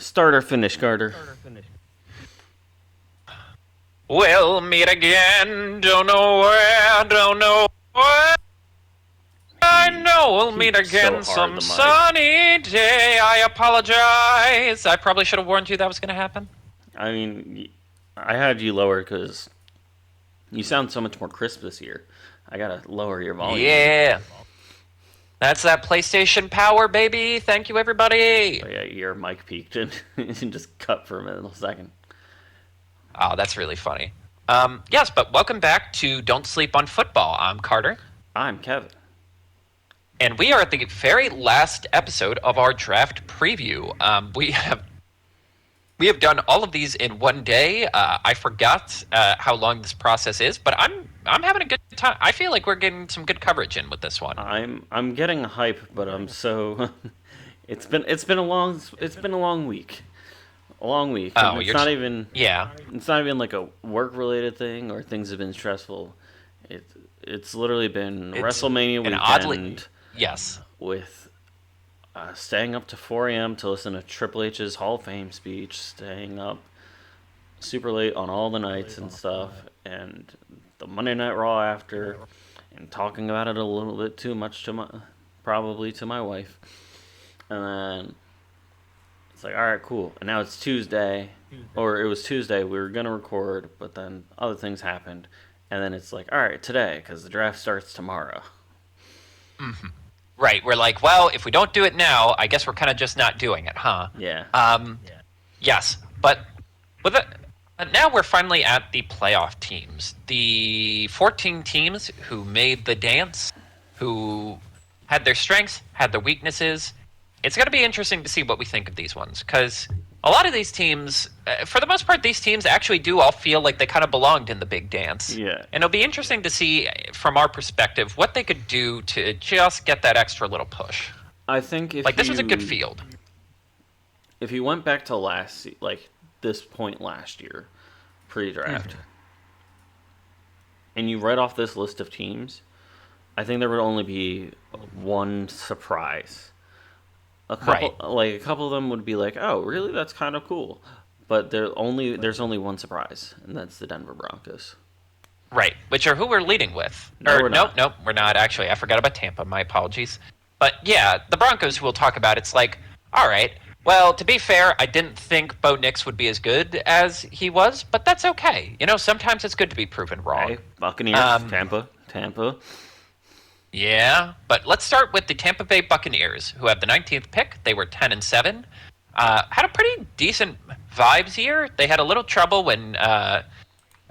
Start or finish, Carter? We'll meet again, don't know where, don't know where. I He know we'll meet heaved so again hard some the mic. sunny day. I apologize. I probably should have warned you that was going to happen. I mean, I had you lower because you sound so much more crisp this year. I gotta lower your volume then. Yeah. That's that PlayStation power, baby. Thank you, everybody. So yeah, your mic peaked and, and just cut for a minute, a second. Oh, that's really funny. Yes, but welcome back to Don't Sleep on Football. I'm Carter, I'm Kevin. and we are at the very last episode of our draft preview. We have done all of these in one day. I forgot how long this process is, but I'm having a good time. I feel like we're getting some good coverage in with this one. I'm getting hype, but I'm so. It's been a long week. A long week, and Oh, yeah, it's not even like a work related thing or things have been stressful. It's literally been it's WrestleMania an oddly weekend yes. with staying up to 4 a.m. to listen to Triple H's Hall of Fame speech, staying up super late on all the nights and stuff, and the Monday Night Raw after, and talking about it a little bit too much to my wife, and then it's like, all right, cool, and now it's Tuesday, or it was Tuesday. We were gonna record, but then other things happened, and then it's like, all right, today, because the draft starts tomorrow. Right, we're like, well, if we don't do it now, I guess we're kind of just not doing it, huh? Yeah. Yes, but with it, now we're finally at the playoff teams. The 14 teams who made the dance, who had their strengths, had their weaknesses. It's going to be interesting to see what we think of these ones, because a lot of these teams, for the most part, these teams actually do all feel like they kind of belonged in the big dance. Yeah. And it'll be interesting to see, from our perspective, what they could do to just get that extra little push. I think Like, this was a good field. if you went back to like this point last year, pre-draft, and you read off this list of teams, I think there would only be one surprise. A couple of them would be like, "Oh, really? That's kind of cool." But there's only one surprise, and that's the Denver Broncos. Right, which are who we're leading with. No, we're Nope, not. nope, we're not actually. I forgot about Tampa. My apologies. But yeah, the Broncos, who we'll talk about, it's like, all right. Well, to be fair, I didn't think Bo Nix would be as good as he was, but that's okay. You know, sometimes it's good to be proven wrong. Hey, Buccaneers, Tampa. Yeah, but let's start with the Tampa Bay Buccaneers, who have the 19th pick. They were 10-7. Had a pretty decent vibes here. They had a little trouble when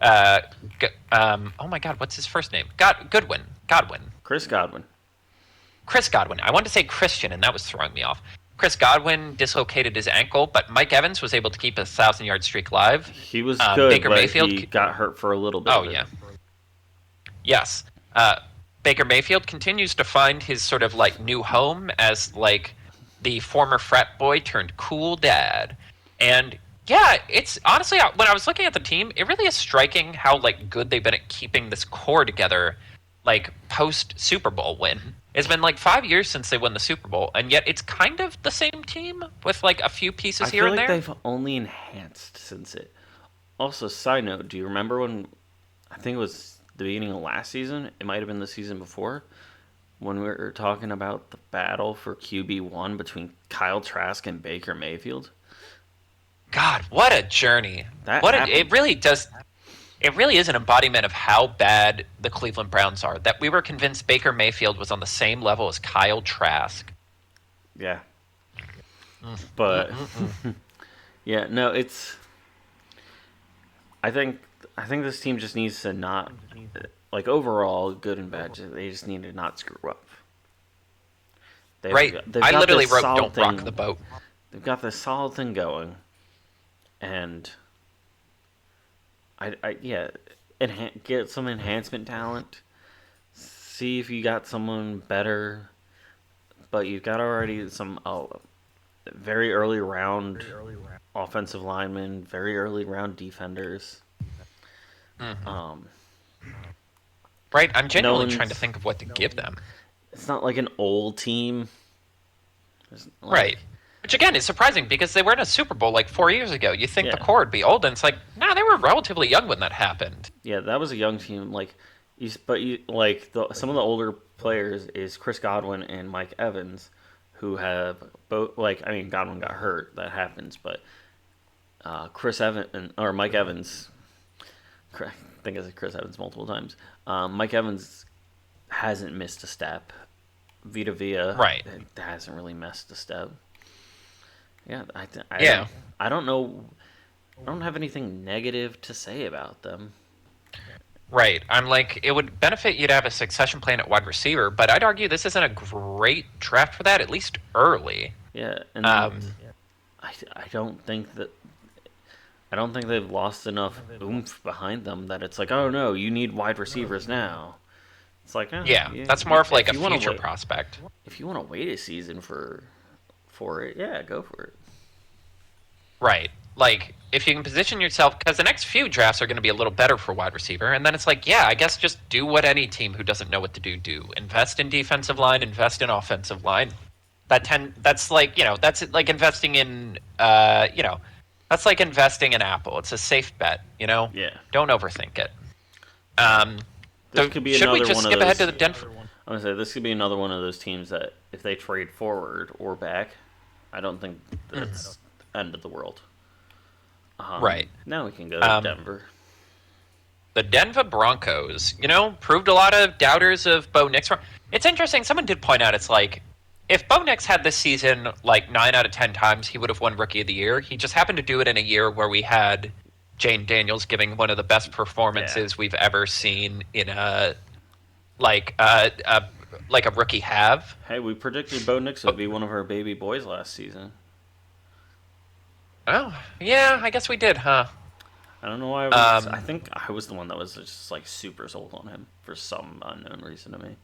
oh my God, what's his first name? Godwin. Chris Godwin. Chris Godwin. I wanted to say Christian, and that was throwing me off. Chris Godwin dislocated his ankle, but Mike Evans was able to keep a 1,000-yard streak live. He was good, Baker but Mayfield. he got hurt for a little bit. Oh of it. yeah. Yes. Baker Mayfield continues to find his sort of like new home as like the former frat boy turned cool dad. And yeah, it's honestly, when I was looking at the team, it really is striking how like good they've been at keeping this core together, like post Super Bowl win. It's been like 5 years since they won the Super Bowl, and yet it's kind of the same team with like a few pieces I here feel and like there. they've only enhanced since it. Also, side note, do you remember when I think it was the beginning of last season? It might have been the season before when we were talking about the battle for QB1 between Kyle Trask and Baker Mayfield. God, what a journey! That What happened. it really does. It really is an embodiment of how bad the Cleveland Browns are. That we were convinced Baker Mayfield was on the same level as Kyle Trask. Yeah. But yeah, no, it's I think this team just needs to not like overall good and bad. They just need to not screw up. Right. They've I got literally this wrote solid "Don't rock thing- the boat." They've got this solid thing going, and yeah, get some enhancement talent. See if you got someone better, but you've got already some very early round offensive linemen, very early round defenders. Um, Right. I'm genuinely one's- trying to think of what to give them. it's not like an old team. There's, like, Right. Which again is surprising because they were in a Super Bowl like 4 years ago. You think the Yeah, core would be old, and it's like, nah, they were relatively young when that happened. yeah, that was a young team. Like some of the older players is Chris Godwin and Mike Evans, who have both. Like, I mean, Godwin got hurt. That happens, but Chris Evans or Mike Evans, I think I said Chris Evans multiple times. Mike Evans hasn't missed a step. Vita Vea Right. hasn't really missed a step. Yeah, Yeah. I don't know. I don't have anything negative to say about them. Right. I'm like, it would benefit you to have a succession plan at wide receiver, but I'd argue this isn't a great draft for that, at least early. Yeah, and Um, I don't think that I don't think they've lost enough oomph behind them that it's like, oh no, you need wide receivers now. It's like, yeah, that's more of like if a you want to future wait, prospect. if you want to wait a season for it, yeah, go for it. Right. Like, if you can position yourself, because the next few drafts are going to be a little better for wide receiver, and then it's like, yeah, I guess just do what any team who doesn't know what to do. Invest in defensive line, invest in offensive line. That's like, that's like investing in, that's like investing in Apple. It's a safe bet. Yeah, Don't overthink it. Um, this so could be should we another just one of skip ahead those. to the Denver? I'm gonna say this could be another one of those teams that if they trade forward or back, I don't think that's end of the world. Right. Now we can go to Um, Denver. the Denver Broncos, proved a lot of doubters of Bo Nix wrong. It's interesting. Someone did point out it's like if Bo Nix had this season like 9 out of 10 times, he would have won Rookie of the Year. He just happened to do it in a year where we had Jane Daniels giving one of the best performances we've ever seen in like a rookie have. Hey, we predicted Bo Nix would be one of our baby boys last season. Oh yeah, I guess we did, huh? I don't know why. I Um, think I was the one that was just like super sold on him for some unknown reason to me.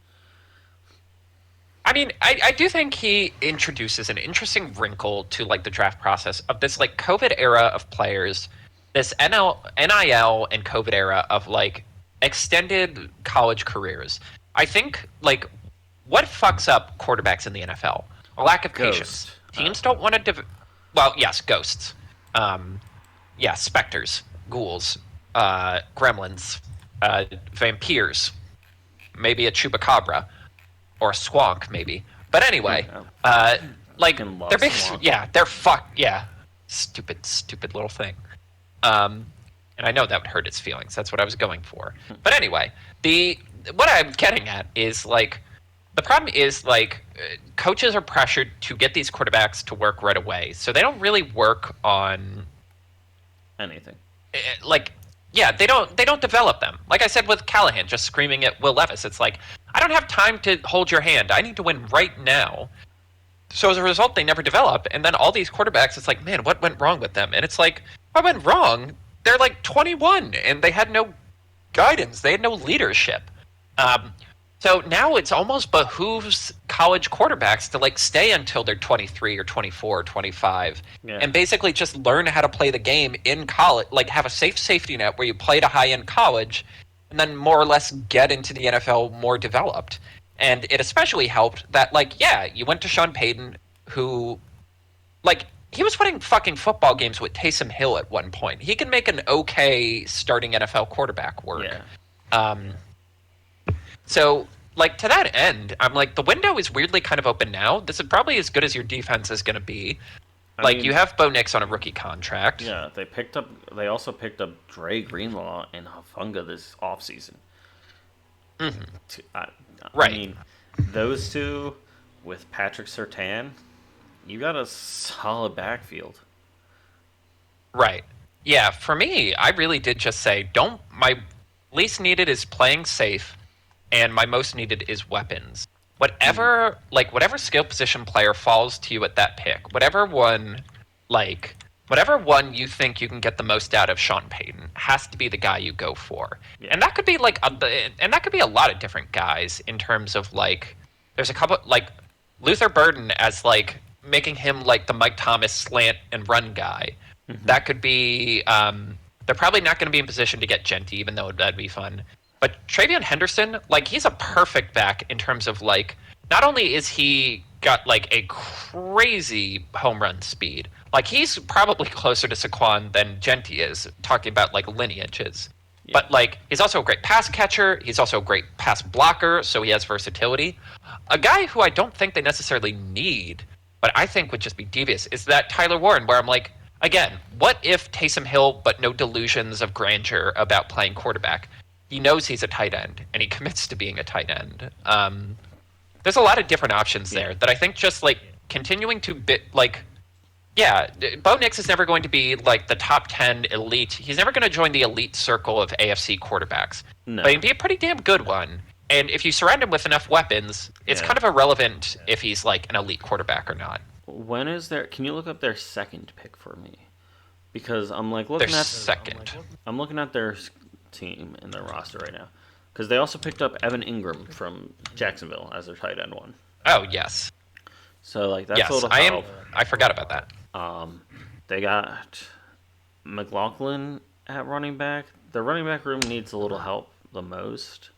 I mean, I do think he introduces an interesting wrinkle to like the draft process of this like COVID era of players, this NIL and COVID era of like extended college careers. I think like what fucks up quarterbacks in the NFL? A lack of patience. Ghost. Teams don't want to. Well, yes, ghosts. Um, yeah, specters, ghouls, gremlins, vampires, maybe a chupacabra or a squonk, maybe. But anyway, Yeah. like Fucking love they're big, Squonk. yeah, yeah, stupid little thing. And I know that would hurt its feelings. That's what I was going for. But anyway, the what I'm getting at is like the problem is like coaches are pressured to get these quarterbacks to work right away, so they don't really work on Anything. like yeah they don't develop them. Like I said with Callahan just screaming at Will Levis, it's like I don't have time to hold your hand, I need to win right now. So as a result they never develop, and then all these quarterbacks, it's like, man, what went wrong with them? And it's like, what went wrong? They're like 21 and they had no guidance, they had no leadership. So now it's almost behooves college quarterbacks to like stay until they're 23 or 24 or 25 Yeah. and basically just learn how to play the game in college, like have a safe safety net where you play at a high-end college and then more or less get into the NFL more developed. And it especially helped that like, yeah, you went to Sean Payton, who like he was winning fucking football games with Taysom Hill at one point. He can make an okay starting NFL quarterback work. Yeah. Um, so, like, to that end, I'm like, the window is weirdly kind of open now. This is probably as good as your defense is going to be. I mean, You have Bo Nix on a rookie contract. yeah, they picked up. They also picked up Dre Greenlaw and Hafunga this offseason. Mhm. I Right. mean, those two with Patrick Surtain, you got a solid backfield. Right. Yeah, for me, I really did just say, don't. My least needed is playing safe, and my most needed is weapons. Whatever skill position player falls to you at that pick, whatever one you think you can get the most out of Sean Payton has to be the guy you go for. Yeah. And that could be a lot of different guys in terms of like, there's a couple like Luther Burden as like making him like the Mike Thomas slant and run guy. That could be. They're probably not going to be in position to get Genty, even though that'd be fun. But Travion Henderson, like he's a perfect back in terms of like not only is he got like a crazy home run speed, like he's probably closer to Saquon than Genti is, talking about like lineages. Yeah. But like he's also a great pass catcher. He's also a great pass blocker, so he has versatility. A guy who I don't think they necessarily need, but I think would just be devious, is that Tyler Warren, where I'm like, again, what if Taysom Hill, but no delusions of grandeur about playing quarterback? He knows he's a tight end, and he commits to being a tight end. There's a lot of different options Yeah. there that I think just like continuing to bit like yeah, Bo Nix is never going to be like the top 10 elite. He's never going to join the elite circle of AFC quarterbacks, but No. he'd be a pretty damn good one. And if you surround him with enough weapons, it's Yeah. kind of irrelevant if he's like an elite quarterback or not. When is there? Can you look up their second pick for me? Because I'm like Their looking at second. I'm looking at their team and their roster right now. Because they also picked up Evan Ingram from Jacksonville as their tight end one. Oh yes, So like that's a yes. little I am. help. I forgot about that. Um, they got McLaughlin at running back. The running back room needs a little help the most.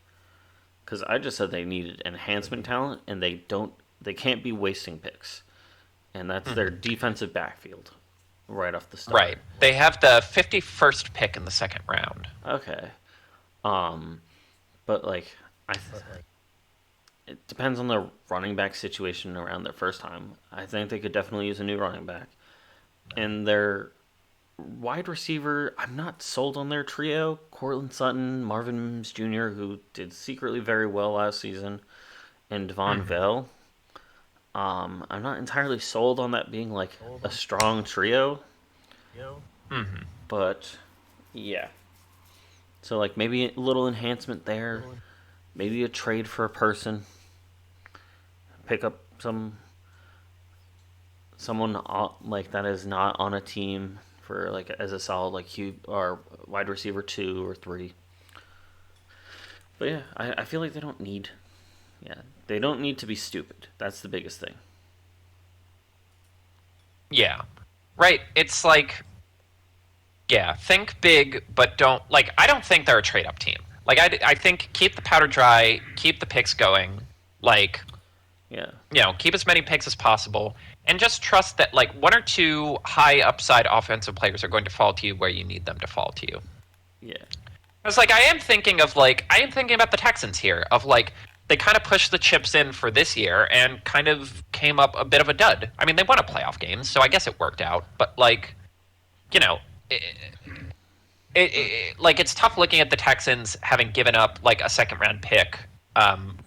Because I just said they needed enhancement talent, and they don't. They can't be wasting picks, and that's their defensive backfield, right off the start. Right. They have the 51st pick in the second round. Okay. Um, but like it depends on the running back situation around their first time. I think they could definitely use a new running back, and their wide receiver. I'm not sold on their trio: Cortland Sutton, Marvin Mims Jr., who did secretly very well last season, and Devon Vale. I'm not entirely sold on that being like a strong trio, Mm-hmm. but yeah. So like maybe a little enhancement there, maybe a trade for a person, pick up someone like that is not on a team for like as a solid like Q or wide receiver 2 or 3. But yeah, I feel like they don't need they don't need to be stupid. That's the biggest thing. Yeah. Right. It's like yeah, think big, but don't like. I don't think they're a trade up team. Like I think keep the powder dry, keep the picks going. Like Yeah, keep as many picks as possible, and just trust that like one or two high upside offensive players are going to fall to you where you need them to fall to you. yeah, It's like I am thinking about the Texans here of like they kind of pushed the chips in for this year and kind of came up a bit of a dud. I mean, they won a playoff game, so I guess it worked out. But like, you know, like it's tough looking at the Texans having given up like a second round pick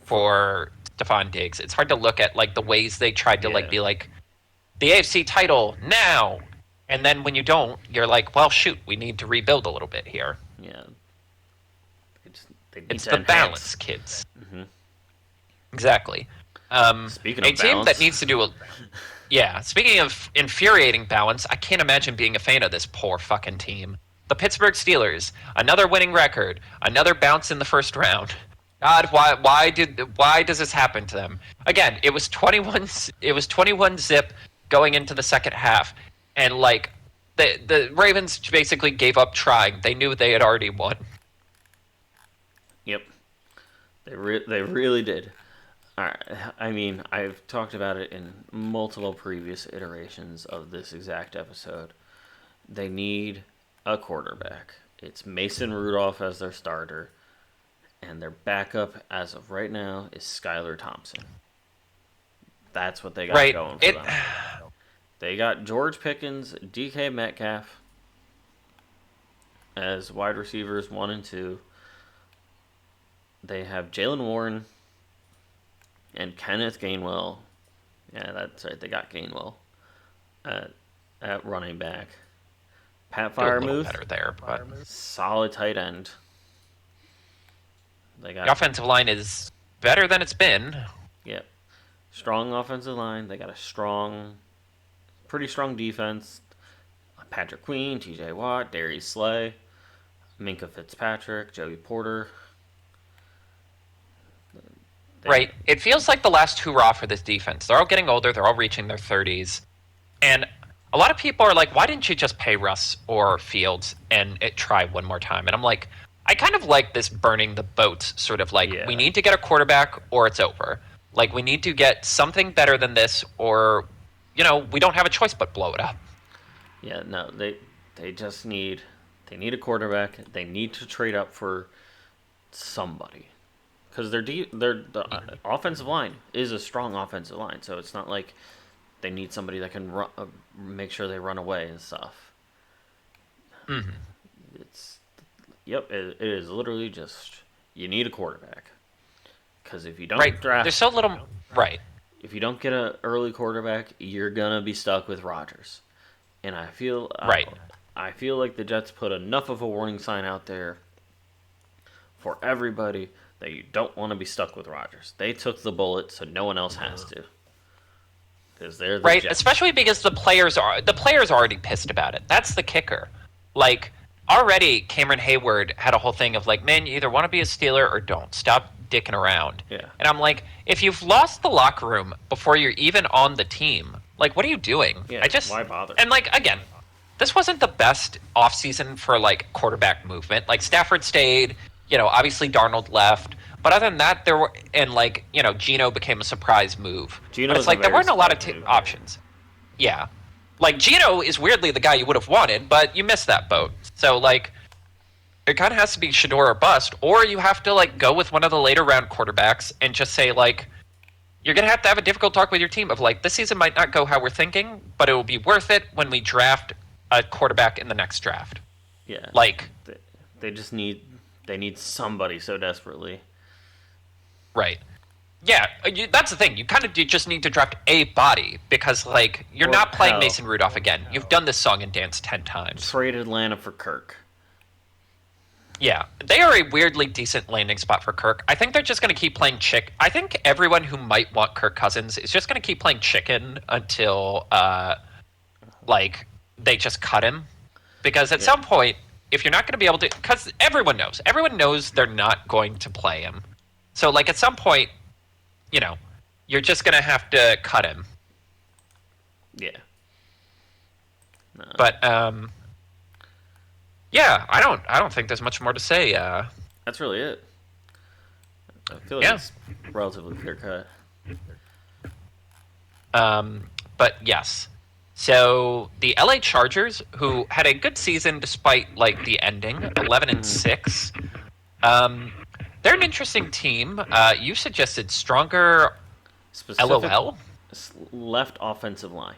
for Stephon Diggs. It's hard to look at like the ways they tried to like yeah, be like the AFC title now, and then when you don't, you're like, well, shoot, we need to rebuild a little bit here. yeah. They need It's to the enhance. balance, kids. Exactly. Speaking A of team that balance, needs to do a yeah. Speaking of infuriating balance, I can't imagine being a fan of this poor fucking team. The Pittsburgh Steelers, another winning record, another bounce in the first round. God, why does this happen to them? Again, it was 21 zip going into the second half, and like the Ravens basically gave up trying. They knew they had already won. yep, they really did. All right. I mean, I've talked about it in multiple previous iterations of this exact episode. They need a quarterback. It's Mason Rudolph as their starter, and their backup as of right now is Skylar Thompson. That's what they got Right. going for them. They got George Pickens, DK Metcalf as wide receivers 1 and 2. They have Jalen Warren and Kenneth Gainwell. Yeah, that's right. They got Gainwell at, at running back. Pat Do a little Firemouth, better there, but solid tight end. They the got offensive line is better than it's been. yep, strong offensive line. They got a pretty strong defense. Patrick Queen, T.J. Watt, Darius Slay, Minka Fitzpatrick, Joey Porter. Right. It feels like the last hurrah for this defense. They're all getting older. They're all reaching their 30s. And a lot of people are like, why didn't you just pay Russ or Fields and try one more time? And I'm like, I kind of like this burning the boats sort of like, Yeah. we need to get a quarterback or it's over. Like, we need to get something better than this, or, we don't have a choice but blow it up. Yeah, no, they just need a quarterback. They need to trade up for somebody because the offensive line is a strong offensive line, so it's not like they need somebody that can make sure they run away and stuff. Mm-hmm. It's Yep, it is literally just you need a quarterback because if you Right. don't draft There's so little. Right. if you don't get an early quarterback, you're gonna be stuck with Rodgers. And Right. I feel like the Jets put enough of a warning sign out there for everybody that you don't want to be stuck with Rodgers. They took the bullet, so no one else has to, because they're the Right. Jets. Especially because the players are already pissed about it. That's the kicker. Like, already Cameron Hayward had a whole thing of like, man, you either want to be a Steeler or don't. Stop dicking around. Yeah, And I'm like, if you've lost the locker room before you're even on the team, like, what are you doing? yeah. Why bother? And like, again, this wasn't the best offseason for like quarterback movement. Like, Stafford stayed, obviously Darnold left. But other than that, Geno became a surprise move. But Gino's it's a like there very weren't a lot of surprise move. options. Yeah. Like, Geno is weirdly the guy you would have wanted, but you missed that boat. So, like, it kind of has to be Shador or bust, or you have to, like, go with one of the later round quarterbacks and just say, like, you're going to have a difficult talk with your team of, like, this season might not go how we're thinking, but it will be worth it when we draft a quarterback in the next draft. Yeah, Like, they, they just need somebody so desperately. right. Yeah, that's the thing. You kind of just need to draft a body because, like, you're Or not playing hell, Mason Rudolph again. You've done this song and dance 10 times. trade Atlanta for Kirk. Yeah, they are a weirdly decent landing spot for Kirk. I think they're just going to keep playing chick. I think everyone who might want Kirk Cousins is just going to keep playing chicken until, like, they just cut him. Because at some point, if you're not going to be able to, because everyone knows they're not going to play him. So, like, at some point, you're just going to have to cut him. Yeah. No. But, yeah, I don't think there's much more to say. That's really it. I feel like Yeah. it's relatively clear cut. But yes. So the LA Chargers, who had a good season despite like the ending, 11-6. They're an interesting team. You suggested stronger Specific LOL. left offensive line.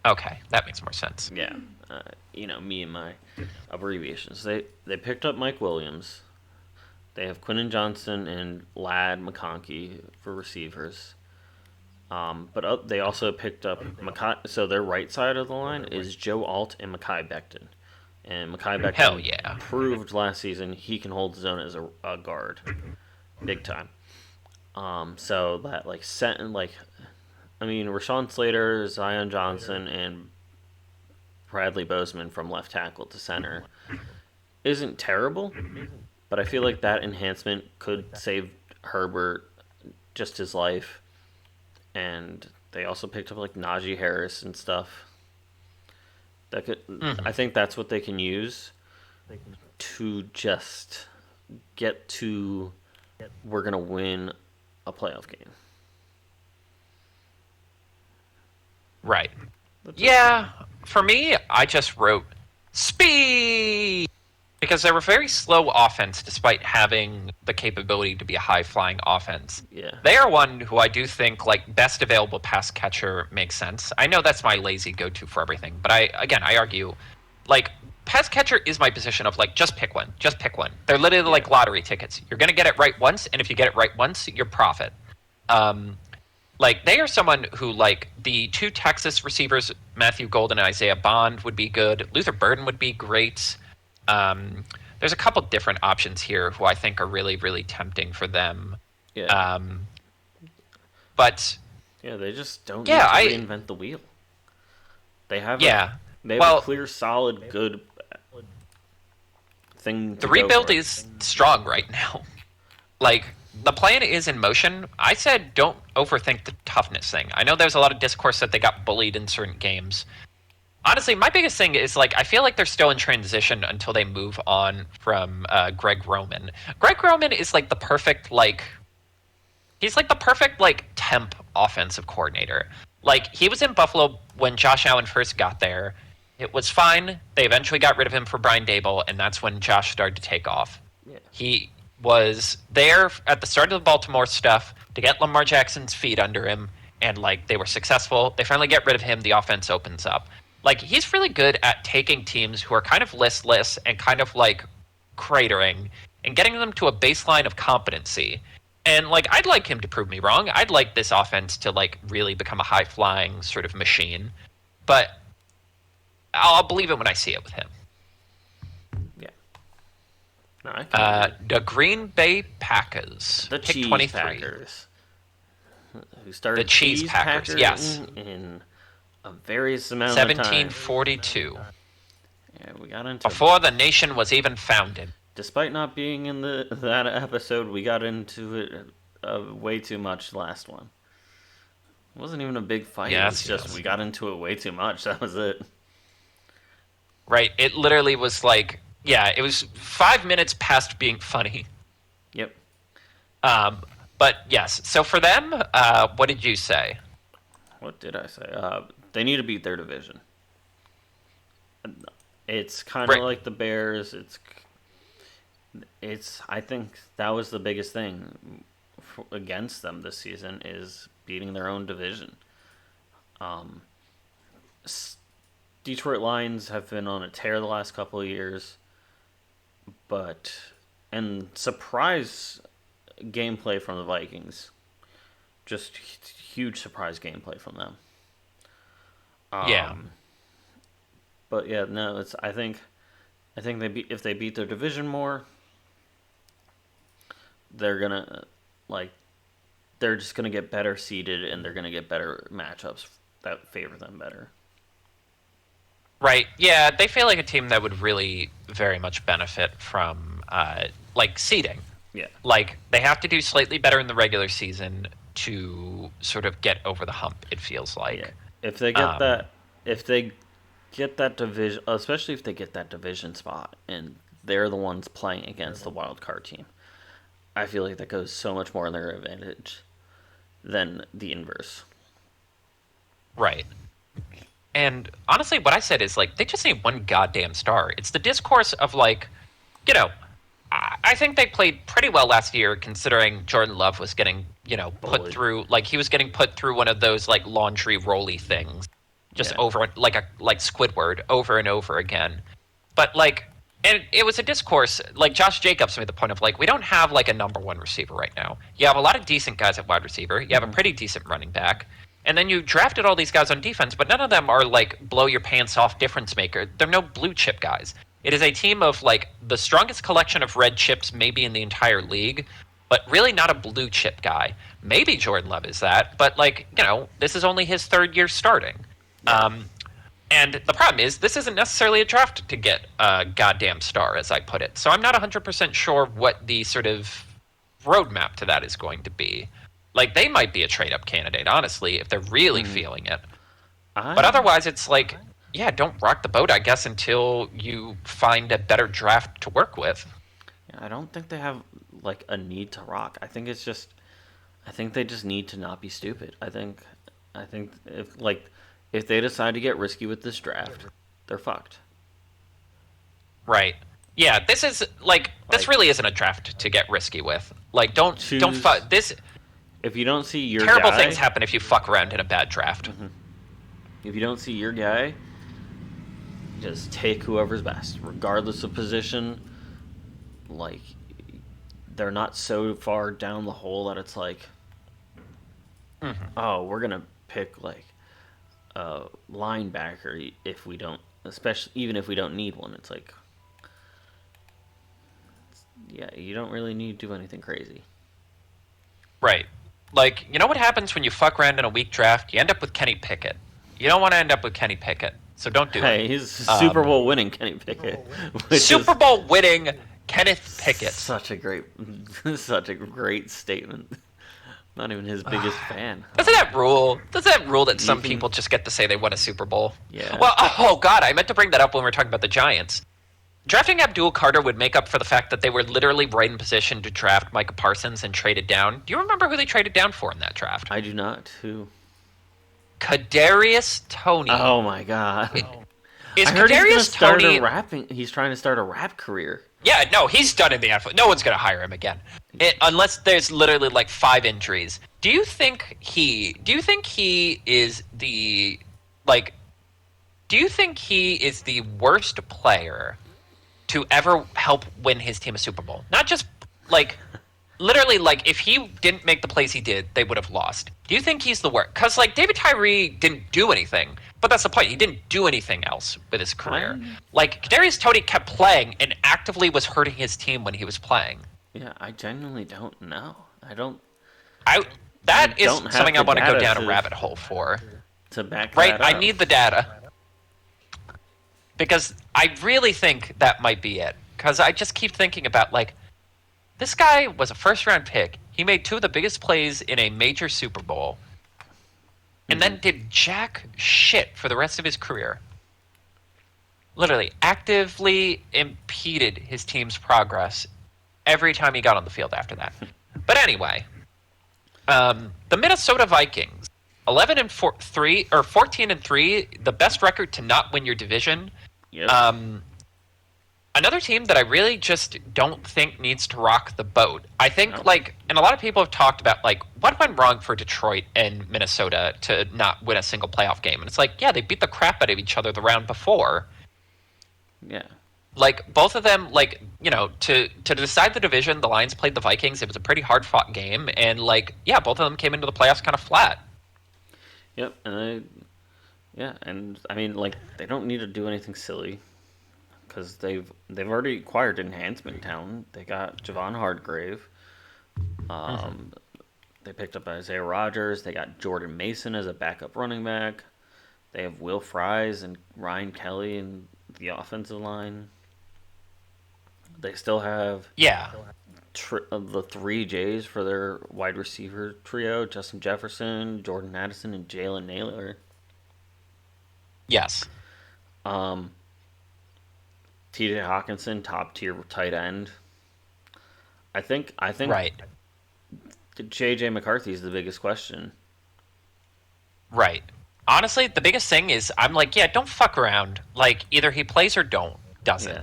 Okay, that makes more sense. Yeah, me and my abbreviations. They picked up Mike Williams. They have Quinton Johnson and Lad McConkey for receivers. But they also picked up so their right side of the line is Joe Alt and Mekhi Becton. And Mekhi Becton Hell yeah. proved last season he can hold his own as a guard, big time. So that Rashawn Slater, Zion Johnson, and Bradley Bozeman from left tackle to center isn't terrible, but I feel like that enhancement could save Herbert just his life. And they also picked up like Najee Harris and stuff. That could, I think that's what they can use to just get to we're gonna win a playoff game. Right. Yeah. For me, I just wrote speed because they were very slow offense despite having the capability to be a high-flying offense. Yeah. They are one who I do think like best available pass catcher makes sense. I know that's my lazy go-to for everything, but I argue like pass catcher is my position of like just pick one. They're literally like lottery tickets. You're going to get it right once, and if you get it right once, you're profit. Like, they are someone who, like, the two Texas receivers, Matthew Golden and Isaiah Bond, would be good. Luther Burden would be great. There's a couple different options here who I think are really, really tempting for them. Yeah. But They just don't yeah, need to reinvent the wheel. They have they have a clear, solid, good thing to the go rebuild for. is strong right now. Like, the plan is in motion. I said don't overthink the toughness thing. I know there's a lot of discourse that they got bullied in certain games. Honestly, my biggest thing is, like, I feel like they're still in transition until they move on from Greg Roman. Greg Roman is, like, the perfect, like, He's like the perfect like temp offensive coordinator. Like he was in Buffalo when Josh Allen first got there. It was fine. They eventually got rid of him for Brian Dable, and that's when Josh started to take off. Yeah. He was there at the start of the Baltimore stuff to get Lamar Jackson's feet under him, and like they were successful. They finally get rid of him. The offense opens up. Like he's really good at taking teams who are kind of listless and kind of like cratering and getting them to a baseline of competency. And like I'd like him to prove me wrong. I'd like this offense to like really become a high flying sort of machine. But I'll believe it when I see it with him. Yeah. No, I can agree. The Green Bay Packers. The pick Cheese 23. Packers. Who started The Cheese Packers, yes. in a various amount of time. 1742. Yeah, we got into Before the nation was even founded. Despite not being in that episode, we got into it way too much last one. It wasn't even a big fight. Yes, It was just we got into it way too much. That was it. Right. It literally was like, yeah, it was 5 minutes past being funny. Yep. But yes, so for them, what did you say? What did I say? They need to beat their division. It's kind of Right. like the Bears. It's. I think that was the biggest thing against them this season is beating their own division. Um, Detroit Lions have been on a tear the last couple of years, and surprise gameplay from the Vikings, just huge surprise gameplay from them. Yeah. But yeah, no, it's. I think if they beat their division more, they're gonna like they're just gonna get better seeded and they're gonna get better matchups that favor them better. Right. Yeah, they feel like a team that would really very much benefit from like seeding. Yeah. Like they have to do slightly better in the regular season to sort of get over the hump, it feels like. Yeah. If they get if they get that division, especially if they get that division spot and they're the ones playing against the wild card team, I feel like that goes so much more in their advantage than the inverse. Right. And honestly, what I said is like they just need one goddamn star. It's the discourse of like, you know, I think they played pretty well last year considering Jordan Love was getting, put Bullied. through like he was getting put through one of those like laundry rolly things. Just Yeah. over like Squidward over and over again. But like and it was a discourse like Josh Jacobs made the point of like we don't have like a number one receiver right now. You have a lot of decent guys at wide receiver. You have a pretty decent running back. And then you drafted all these guys on defense, but none of them are like blow your pants off difference maker. They're no blue chip guys. It is a team of like the strongest collection of red chips maybe in the entire league, but really not a blue chip guy. Maybe Jordan Love is that, but like, this is only his third year starting. And the problem is this isn't necessarily a draft to get a goddamn star, as I put it. So I'm not 100% sure what the sort of roadmap to that is going to be. Like, they might be a trade-up candidate, honestly, if they're really feeling it. But otherwise, it's like, yeah, don't rock the boat, I guess, until you find a better draft to work with. I don't think they have like a need to rock. I think they just need to not be stupid. I think if they decide to get risky with this draft, they're fucked. Right. Yeah, this is this really isn't a draft to get risky with. Like, don't fuck this. If you don't see your Terrible guy, things happen if you fuck around in a bad draft. if you don't see your guy, just take whoever's best, regardless of position. Like, they're not so far down the hole that it's like, oh, we're gonna pick like a linebacker if we don't, especially even if we don't need one. It's like, yeah, you don't really need to do anything crazy. Right. Like, you know what happens when you fuck around in a weak draft? You end up with Kenny Pickett. You don't want to end up with Kenny Pickett, so don't do it. Hey, he's Super Bowl winning Kenny Pickett. Super Bowl winning Kenneth Pickett. Such a great statement. Not even his biggest fan. Doesn't that rule? Does that rule that some people just get to say they won a Super Bowl? Yeah. Well, oh god, I meant to bring that up when we were talking about the Giants. drafting Abdul Carter would make up for the fact that they were literally right in position to draft Micah Parsons and traded down. Do you remember who they traded down for in that draft? I do not. Who? Kadarius Toney. Oh my god. Is I heard he's gonna Kadarius start Toney? a rapping. He's trying to start a rap career. Yeah, no, he's done in the NFL. No one's going to hire him again, unless there's literally like 5 injuries. Do you think he is the like? Do you think he is the worst player to ever help win his team a Super Bowl? Not just like literally like if he didn't make the plays he did, they would have lost. Do you think he's the worst? Because like David Tyree didn't do anything, but that's the point. He didn't do anything else with his career. Like Kadarius Toney kept playing and actively was hurting his team when he was playing. Yeah, I genuinely don't know. I don't. I that I is don't have something I the want to go data down a to- rabbit hole for. To back Right? that I up. need the data because I really think that might be it. Because I just keep thinking about like this guy was a first round pick. He made 2 of the biggest plays in a major Super Bowl, and then did jack shit for the rest of his career. Literally, actively impeded his team's progress every time he got on the field after that. But anyway, the Minnesota Vikings, 11-3 or 14-3, the best record to not win your division. Yep. Another team that I really just don't think needs to rock the boat. I think, No. like, and a lot of people have talked about, like, what went wrong for Detroit and Minnesota to not win a single playoff game? And it's like, yeah, they beat the crap out of each other the round before. Yeah. Like, both of them, like, you know, to decide the division, the Lions played the Vikings. It was a pretty hard-fought game. And, like, yeah, both of them came into the playoffs kind of flat. Yep. Yeah, and I mean, like, they don't need to do anything silly because they've already acquired enhancement talent. They got Javon Hargrave. They picked up Isaiah Rogers. They got Jordan Mason as a backup running back. They have Will Fries and Ryan Kelly in the offensive line. They still have Yeah. the 3 J's for their wide receiver trio: Justin Jefferson, Jordan Addison, and Jalen Naylor. Yes. Um, T.J. Hawkinson, top tier tight end. I think Right. J.J. McCarthy is the biggest question. Right. Honestly, the biggest thing is I'm like, yeah, don't fuck around. Like, either he plays or doesn't. Yeah.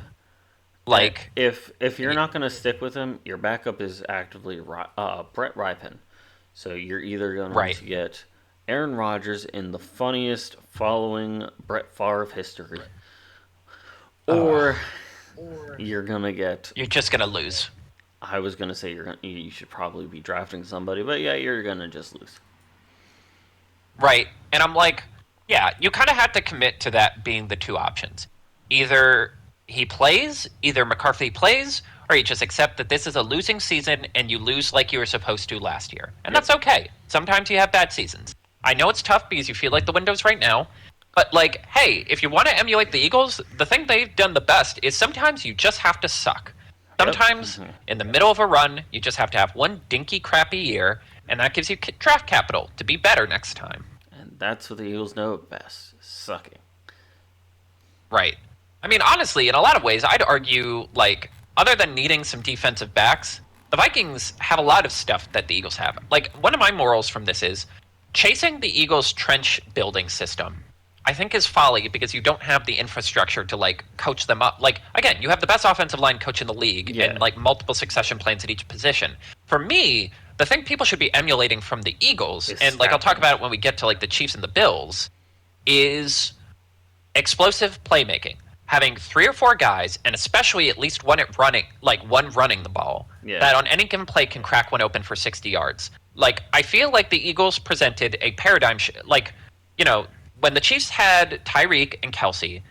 Like, If you're not going to stick with him, your backup is actively Brett Ripon. So you're either going Right. to get Aaron Rodgers in the funniest following Brett Favre history, or you're going to get. you're just gonna lose. I was going to say you should probably be drafting somebody, but yeah, you're going to just lose. Right. And I'm like, yeah, you kind of have to commit to that being the 2 options. Either he plays, either McCarthy plays, or you just accept that this is a losing season and you lose like you were supposed to last year. And that's okay. Sometimes you have bad seasons. I know it's tough because you feel like the window's right now. But, like, hey, if you want to emulate the Eagles, the thing they've done the best is sometimes you just have to suck. Sometimes, in the middle of a run, you just have to have one dinky, crappy year, and that gives you draft capital to be better next time. And that's what the Eagles know best: sucking. Right. I mean, honestly, in a lot of ways, I'd argue, like, other than needing some defensive backs, the Vikings have a lot of stuff that the Eagles have. Like, one of my morals from this is chasing the Eagles' trench building system, I think, is folly because you don't have the infrastructure to, like, coach them up. Like, again, you have the best offensive line coach in the league Yeah. and, like, multiple succession plans at each position. For me, the thing people should be emulating from the Eagles, Is and, like, I'll talk staffing. about it when we get to, like, the Chiefs and the Bills, is explosive playmaking. Having 3 or 4 guys, and especially at least one running the ball, Yeah. that on any given play can crack one open for 60 yards. Like, I feel like the Eagles presented a paradigm like, you know, when the Chiefs had Tyreek and Kelsey,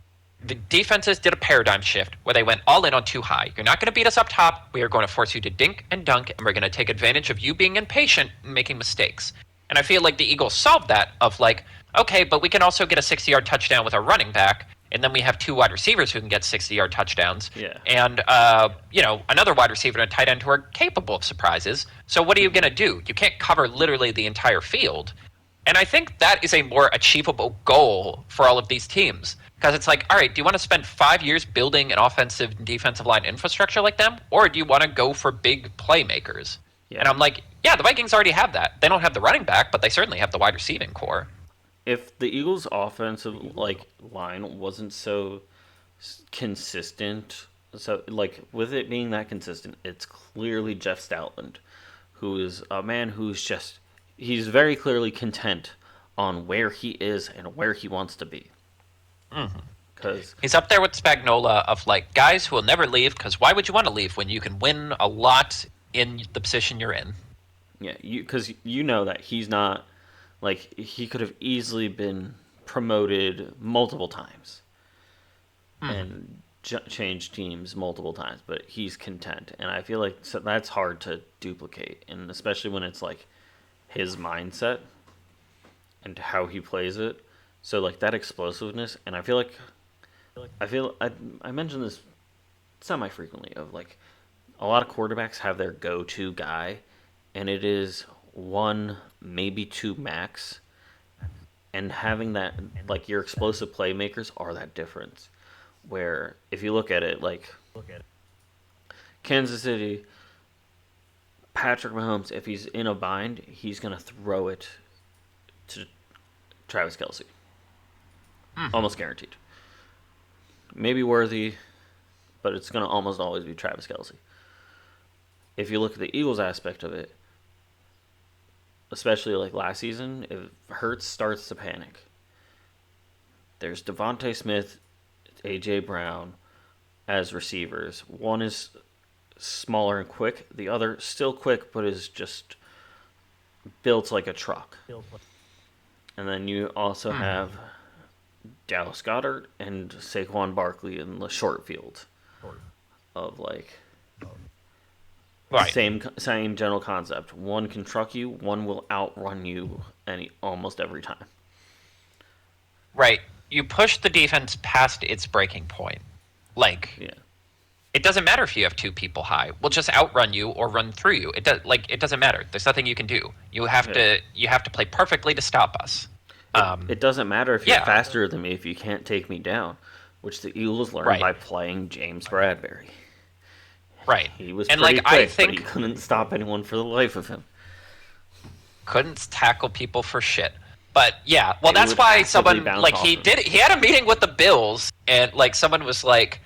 the defenses did a paradigm shift where they went all in on too high. You're not going to beat us up top. We are going to force you to dink and dunk, and we're going to take advantage of you being impatient and making mistakes. And I feel like the Eagles solved that of like, okay, but we can also get a 60-yard touchdown with our running back, and then we have 2 wide receivers who can get 60-yard touchdowns. Yeah. And, you know, another wide receiver and a tight end who are capable of surprises. So what are you going to do? You can't cover literally the entire field. And I think that is a more achievable goal for all of these teams. Because it's like, all right, do you want to spend 5 years building an offensive and defensive line infrastructure like them? Or do you want to go for big playmakers? Yeah. And I'm like, yeah, the Vikings already have that. They don't have the running back, but they certainly have the wide receiving core. If the Eagles' offensive line wasn't so consistent, so like with it being that consistent, it's clearly Jeff Stoutland, who is a man who's just he's very clearly content on where he is and where he wants to be. Mm-hmm. Because He's up there with Spagnola of like guys who will never leave because why would you want to leave when you can win a lot in the position you're in? yeah, because you know that he's not like he could have easily been promoted multiple times Mm-hmm. and changed teams multiple times, but he's content, and I feel like that's hard to duplicate, and especially when it's like his mindset and how he plays it. So like that explosiveness, and I mention this semi frequently of like a lot of quarterbacks have their go to guy, and it is one maybe two max, and having that like your explosive playmakers are that difference. Where if you look at it like Kansas City, Patrick Mahomes, if he's in a bind, he's gonna throw it to Travis Kelsey, Mm-hmm. almost guaranteed. Maybe Worthy, but it's gonna almost always be Travis Kelsey. If you look at the Eagles aspect of it, especially like last season, if Hurts starts to panic, there's Devontae Smith, AJ Brown as receivers. One is smaller and quick. The other still quick, but is just built like a truck. And then you also Mm-hmm. have Dallas Goddard and Saquon Barkley in the short field of like Right. same general concept. One can truck you, one will outrun you almost every time. Right. You push the defense past its breaking point. Like, Yeah, it doesn't matter if you have two people high. We'll just outrun you or run through you. It doesn't matter. There's nothing you can do. yeah. You have to play perfectly to stop us. It doesn't matter if you're Yeah. faster than me if you can't take me down, which the Eagles learned Right. by playing James Bradbury. Right. He was And pretty like I quick, but he think couldn't stop anyone for the life of him. couldn't tackle people for shit. But yeah, well They that's would why actively someone bounce like off him. he had a meeting with the Bills and like someone was like,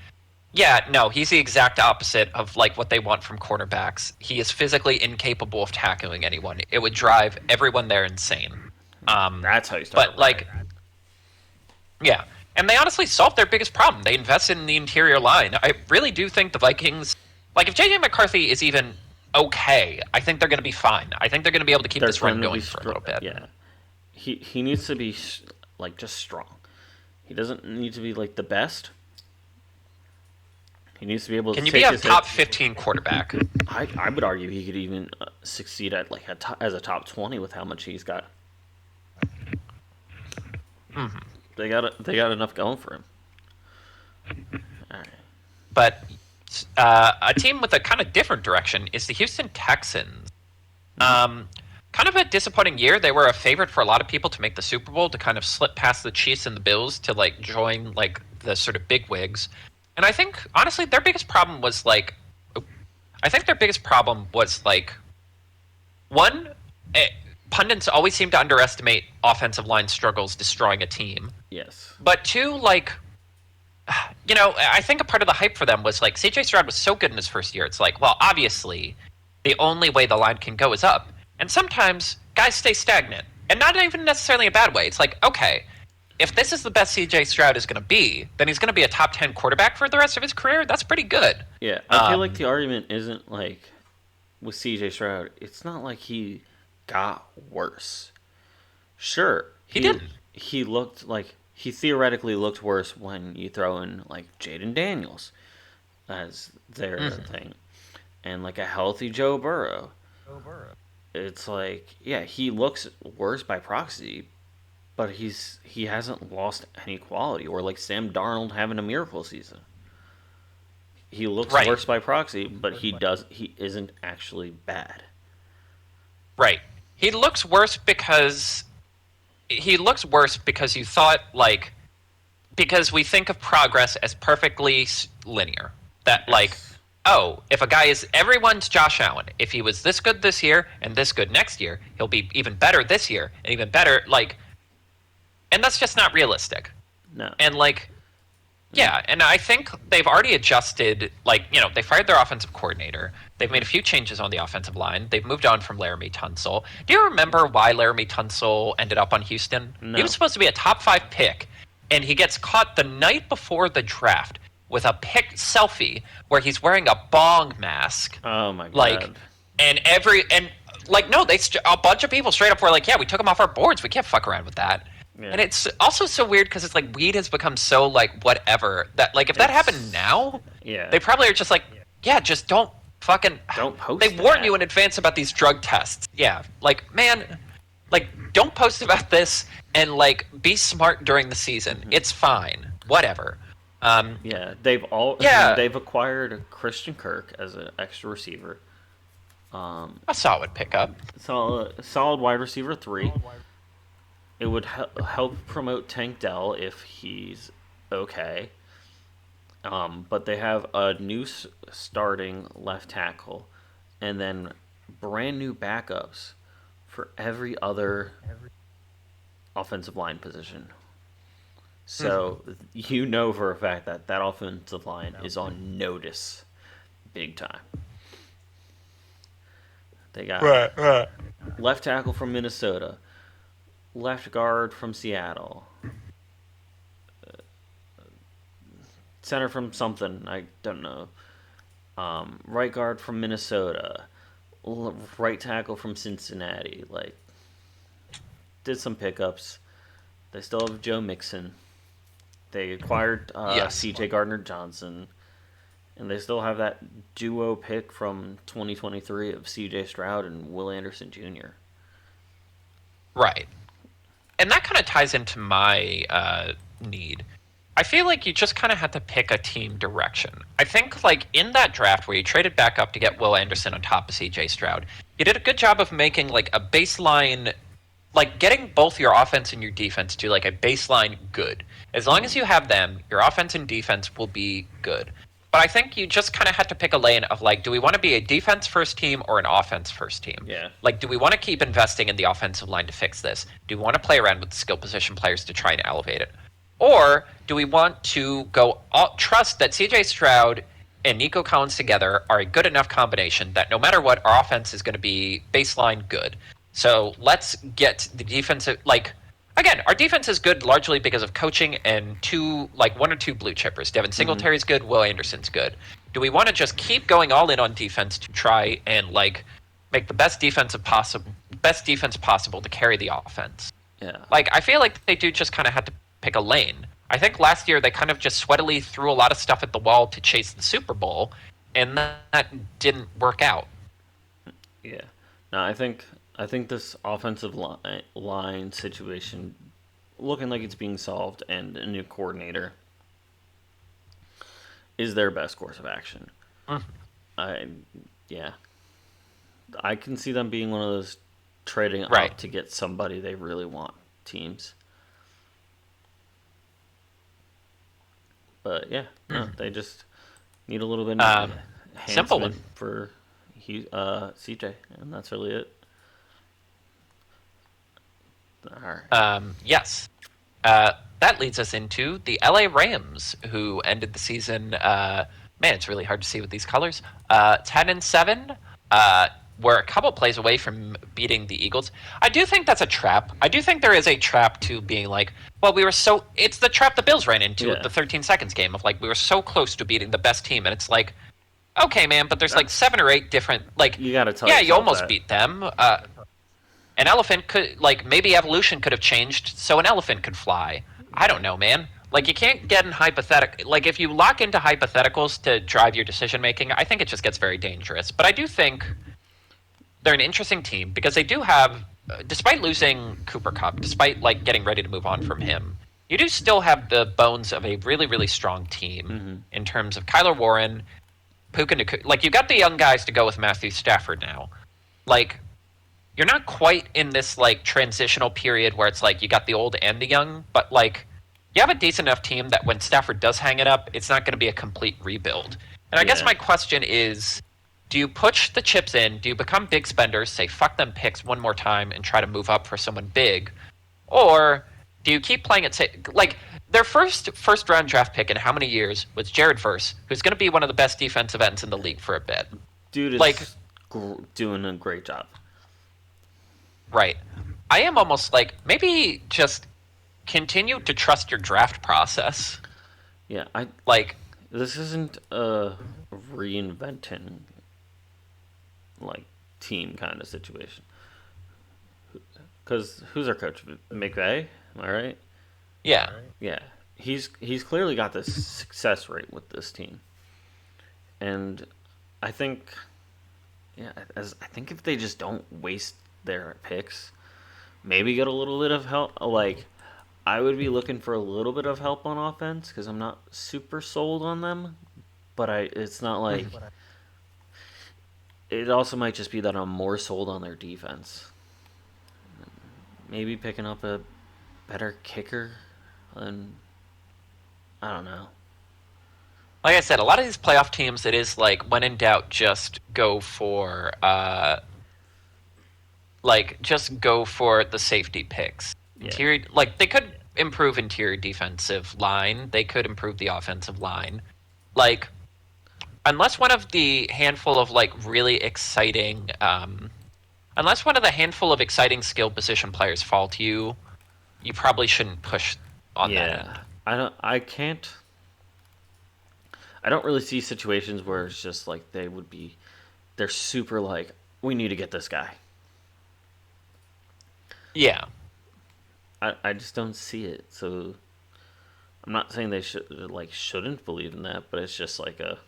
yeah, no, he's the exact opposite of like what they want from cornerbacks. He is physically incapable of tackling anyone. It would drive everyone there insane. That's how you start a But riot. like, yeah, and they honestly solved their biggest problem. They invested in the interior line. I really do think the Vikings, like, if JJ McCarthy is even okay, I think they're going to be fine. I think they're going to be able to keep They're this run going to be going for a little bit. yeah. He needs to be like just strong. He doesn't need to be like the best. He needs to be able to Can you be take a his top hit. 15 quarterback? I would argue he could even succeed at like as a top 20 with how much he's got. Hmm. They got enough going for him. All right. But a team with a kind of different direction is the Houston Texans. Kind of a disappointing year. They were a favorite for a lot of people to make the Super Bowl, to kind of slip past the Chiefs and the Bills to like join like the sort of big wigs. And I think honestly their biggest problem was like, I think their biggest problem was like one, pundits always seem to underestimate offensive line struggles destroying a team. Yes. But two, like, you know, I think a part of the hype for them was like CJ Stroud was so good in his first year. It's like, well, obviously, the only way the line can go is up. And sometimes guys stay stagnant, and not even necessarily a bad way. It's like, okay, if this is the best CJ Stroud is going to be, then he's going to be a top 10 quarterback for the rest of his career. That's pretty good. Yeah, I feel like the argument isn't like with CJ Stroud. It's not like he got worse. Sure, He didn't. he looked like he theoretically looked worse when you throw in like Jaden Daniels as their thing, and like a healthy Joe Burrow. It's like yeah, he looks worse by proxy, but he hasn't lost any quality. Or like Sam Darnold having a miracle season. He looks Right. worse by proxy, but he isn't actually bad. Right. He looks worse because he looks worse because you thought like because we think of progress as perfectly linear. That like, Yes. oh, if a guy is everyone's Josh Allen, if he was this good this year and this good next year, he'll be even better this year and even better like, and that's just not realistic. No. And like, yeah, and I think they've already adjusted. Like, they fired their offensive coordinator. They've made a few changes on the offensive line. They've moved on from Laramie Tunsil. Do you remember why Laramie Tunsil ended up on Houston? He was No. supposed to be a top 5 pick, and he gets caught the night before the draft with a pic selfie where he's wearing a bong mask. Oh my Like, god. and like, no, a bunch of people straight up were like, yeah, we took him off our boards. We can't fuck around with that. Yeah. And it's also so weird because it's like weed has become so like whatever that like if that happened now, Yeah. they probably are just like, yeah, just don't fucking. Don't post They warn that. you in advance about these drug tests. Yeah, like man, like don't post about this and like be smart during the season. It's fine, whatever. Yeah, Yeah, they've acquired Christian Kirk as an extra receiver. a solid pickup. Solid wide receiver 3. It would help promote Tank Dell if he's okay. But they have a new starting left tackle, and then brand new backups for every other offensive line position. So you know for a fact that that offensive line is on notice, big time. They got Right. left tackle from Minnesota, left guard from Seattle, center from something I don't know, right guard from Minnesota, right tackle from Cincinnati. Like, did some pickups. They still have Joe Mixon. They acquired Yes. C.J. Gardner Johnson, and they still have that duo pick from 2023 of C.J. Stroud and Will Anderson Jr. Right. And that kind of ties into my need. I feel like you just kind of had to pick a team direction. I think, like, in that draft where you traded back up to get Will Anderson on top of CJ Stroud, you did a good job of making, like, a baseline, like, getting both your offense and your defense to, like, a baseline good. As long as you have them, your offense and defense will be good. But I think you just kind of had to pick a lane of, like, do we want to be a defense first team or an offense first team? Yeah. Like, do we want to keep investing in the offensive line to fix this? Do we want to play around with the skill position players to try and elevate it? Or do we want to trust that CJ Stroud and Nico Collins together are a good enough combination that no matter what, our offense is going to be baseline good? So let's get the defensive, like, again, our defense is good largely because of coaching and one or two blue chippers. Devin Singletary's good, Will Anderson's good. Do we want to just keep going all in on defense to try and, like, make the best defense possible to carry the offense? Yeah. Like, I feel like they do just kind of have to pick a lane. I think last year they kind of just sweatily threw a lot of stuff at the wall to chase the Super Bowl, and that didn't work out. Yeah. No, I think this offensive line situation looking like it's being solved and a new coordinator is their best course of action. Mm. I yeah. I can see them being one of those trading Right. up to get somebody they really want teams. But yeah, no, they just need a little bit of Simple one. enhancement for CJ, and that's really it. All right. Yes. That leads us into the LA Rams, who ended the season. Man, it's really hard to see with these colors. 10-7. We're a couple plays away from beating the Eagles. I do think that's a trap. I do think there is a trap to being like, well, it's the trap the Bills ran into at the 13 seconds game of like, we were so close to beating the best team. And it's like, okay, man, but there's like 7 or 8 different, like, You gotta tell yeah, you yourself almost that. beat them. An elephant could, like, maybe evolution could have changed so an elephant could fly. I don't know, man. Like, you can't get in hypothetical. Like, if you lock into hypotheticals to drive your decision making, I think it just gets very dangerous. But I do think they're an interesting team because they do have, despite losing Cooper Kupp, despite like getting ready to move on from him, you do still have the bones of a really, really strong team in terms of Kyler Warren, Puka Nacua. Like, you got the young guys to go with Matthew Stafford now. Like, you're not quite in this like transitional period where it's like you got the old and the young, but like you have a decent enough team that when Stafford does hang it up, it's not going to be a complete rebuild. And I guess Yeah. my question is, do you push the chips in? Do you become big spenders, say fuck them picks one more time and try to move up for someone big? Or do you keep playing it safe? Like their first round draft pick in how many years was Jared Verse, who's going to be one of the best defensive ends in the league for a bit. Dude Like, is doing a great job. right. I am almost like maybe just continue to trust your draft process. Yeah, I Like, this isn't a reinventing like team kind of situation. Because who's our coach? McVay, am I right? yeah. Yeah, he's clearly got this success rate with this team, and I think, yeah, as I think if they just don't waste their picks, maybe get a little bit of help. Like, I would be looking for a little bit of help on offense because I'm not super sold on them, but it's not like it also might just be that I'm more sold on their defense. Maybe picking up a better kicker, and I don't know. Like I said, a lot of these playoff teams, it is like when in doubt, just go for just go for the safety picks. Yeah, Interior, like they could improve interior defensive line. They could improve the offensive line. Like unless one of the handful of like really exciting, unless one of the handful of exciting skill position players fall to you, you probably shouldn't push on that yeah. end. I don't. I can't. I don't really see situations where it's just like they would be. They're super like we need to get this guy. Yeah, I just don't see it. So I'm not saying they shouldn't believe in that, but it's just like a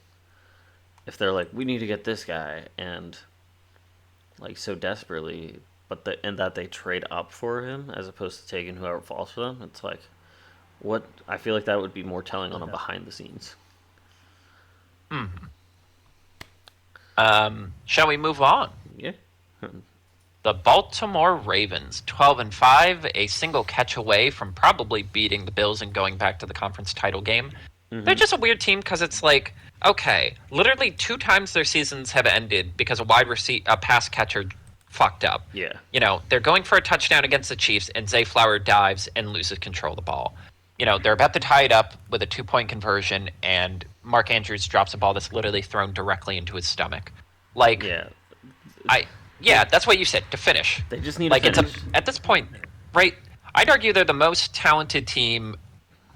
if they're like we need to get this guy and like so desperately, but and that they trade up for him as opposed to taking whoever falls for them. It's like what I feel like that would be more telling on a behind the scenes. shall we move on? Yeah. The Baltimore Ravens, 12-5, a single catch away from probably beating the Bills and going back to the conference title game. They're just a weird team because it's like, okay, literally 2 times their seasons have ended because a pass catcher fucked up. Yeah. You know, they're going for a touchdown against the Chiefs and Zay Flower dives and loses control of the ball. You know, they're about to tie it up with a 2-point conversion and Mark Andrews drops a ball that's literally thrown directly into his stomach. Like, Yeah. yeah, that's what you said, to finish. They just need like to it's finish. at this point, right? I'd argue they're the most talented team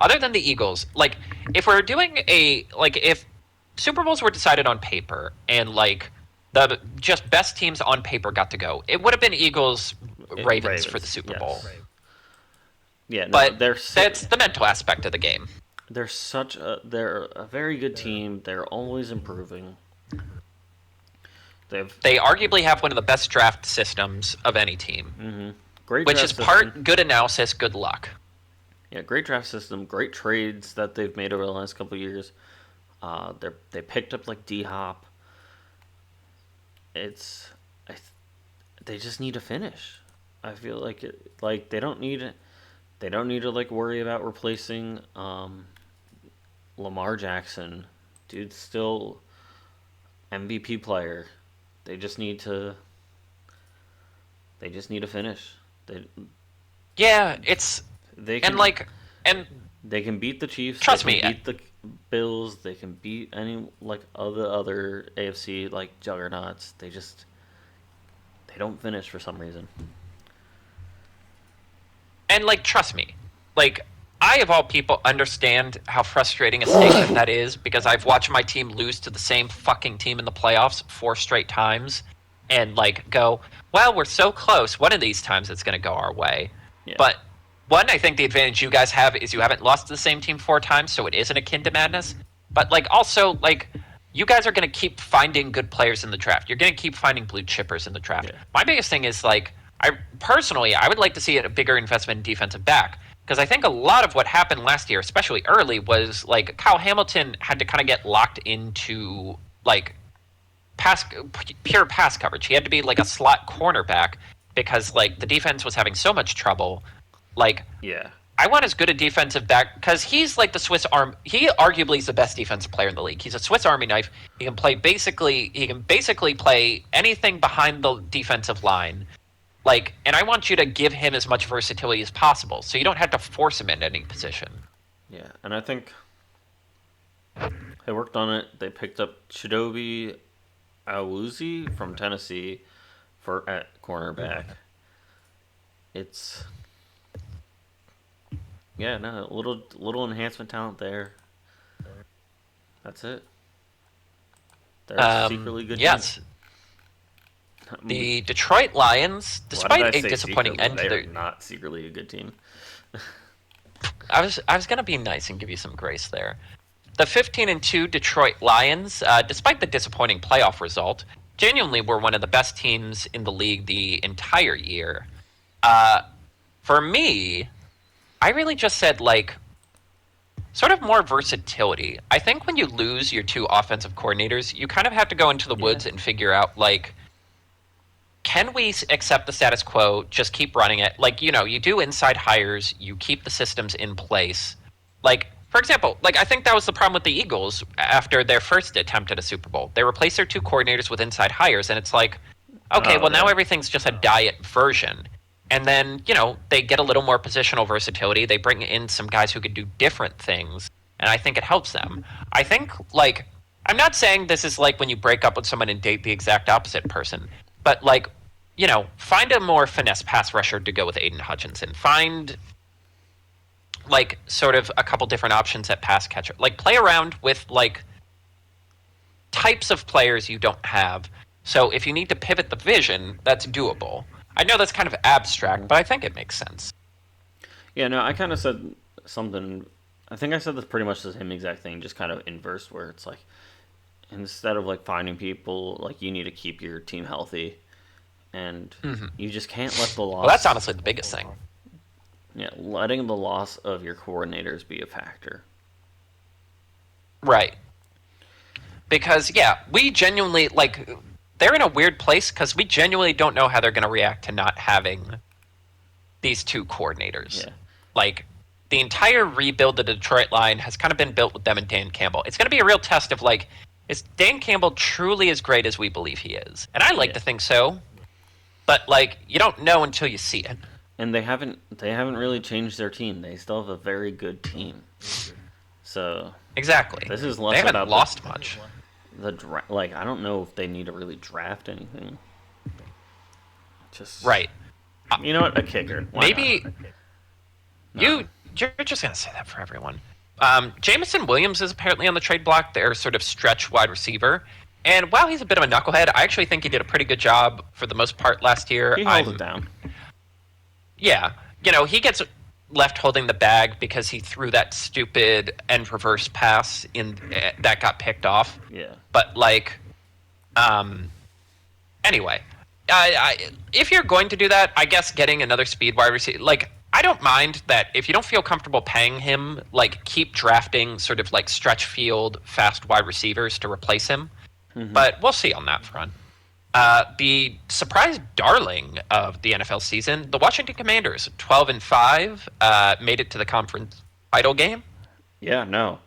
other than the Eagles. Like if we're doing if Super Bowls were decided on paper and like the just best teams on paper got to go, it would have been Eagles Ravens for the Super yes. Bowl. Yeah, no, But that's the mental aspect of the game. they're a very good team. They're always improving. They arguably have one of the best draft systems of any team, Great which draft is part system. good analysis, good luck. Yeah, great draft system. Great trades that they've made over the last couple of years. They picked up like D Hop. It's I, they just need to finish. I feel like they don't need to like worry about replacing Lamar Jackson. Dude's still MVP player. They just need to finish. They Yeah, it's they can and like and they can beat the Chiefs. trust They me, can beat the Bills. They can beat any like other AFC like juggernauts. They don't finish for some reason. and like trust me, like I of all people understand how frustrating a statement that is because I've watched my team lose to the same fucking team in the playoffs 4 straight times and like go, well, we're so close. One of these times it's going to go our way. Yeah. But one, I think the advantage you guys have is you haven't lost to the same team 4 times, so it isn't akin to madness. But like also like you guys are going to keep finding good players in the draft. You're going to keep finding blue chippers in the draft. Yeah. My biggest thing is like I would like to see a bigger investment in defensive back because I think a lot of what happened last year, especially early, was like Kyle Hamilton had to kind of get locked into like pure pass coverage. He had to be like a slot cornerback because like the defense was having so much trouble. Like Yeah. I want as good a defensive back because he's like the Swiss Arm. He arguably is the best defensive player in the league. He's a Swiss Army knife. He can play basically. He can basically play anything behind the defensive line. Like, and I want you to give him as much versatility as possible, so you don't have to force him into any position. Yeah. And I think they worked on it. They picked up Chidobe Awuzie from Tennessee for at cornerback. It's yeah, no, little enhancement talent there. That's it. They're a secretly good Yes, team. the Detroit Lions, Why did I despite a say disappointing secretly? end to They are their, not secretly a good team. I was gonna be nice and give you some grace there. The 15-2 Detroit Lions, despite the disappointing playoff result, genuinely were one of the best teams in the league the entire year. Uh, for me, I really just said like sort of more versatility. I think when you lose your two offensive coordinators, you kind of have to go into the woods and figure out like can we accept the status quo, just keep running it? Like, you know, you do inside hires, you keep the systems in place. Like, for example, like I think that was the problem with the Eagles after their first attempt at a Super Bowl. They replaced their two coordinators with inside hires, and it's like, okay, Oh well, now yeah. everything's just a diet version. And then, you know, they get a little more positional versatility. They bring in some guys who could do different things, and I think it helps them. I think, like, I'm not saying this is like when you break up with someone and date the exact opposite person, but like, you know, find a more finesse pass rusher to go with Aiden Hutchinson. Find like sort of a couple different options at pass catcher. Like play around with like types of players you don't have. So if you need to pivot the vision, that's doable. I know that's kind of abstract, but I think it makes sense. Yeah, no, I kind of said something. I think I said this pretty much the same exact thing, just kind of inverse, where it's like instead of like finding people, like you need to keep your team healthy, and you just can't let the Well, that's loss. honestly the biggest thing. Yeah, letting the loss of your coordinators be a factor. Right. Because yeah, we genuinely like they're in a weird place because we genuinely don't know how they're going to react to not having these two coordinators. Yeah, Like the entire rebuild of the Detroit line has kind of been built with them and Dan Campbell. It's going to be a real test of like, is Dan Campbell truly as great as we believe he is? And I like yeah, to think so, but like you don't know until you see it. and they haven't really changed their team. They still have a very good team. So Exactly. this is They less haven't about lost much. like I don't know if they need to really draft anything. Just Right. you know what, a kicker. Why Maybe not? No. you're just gonna say that for everyone. Jameson Williams is apparently on the trade block. Their sort of stretch wide receiver. And while he's a bit of a knucklehead, I actually think he did a pretty good job for the most part last year. He held it down. Yeah, you know, he gets left holding the bag because he threw that stupid end reverse pass in that got picked off. Yeah. But like, um, anyway, if you're going to do that, I guess getting another speed wide receiver, like I don't mind that if you don't feel comfortable paying him, like keep drafting sort of like stretch field fast wide receivers to replace him. But we'll see on that front. The surprise darling of the NFL season, the Washington Commanders, 12-5, made it to the conference title game. Yeah, no.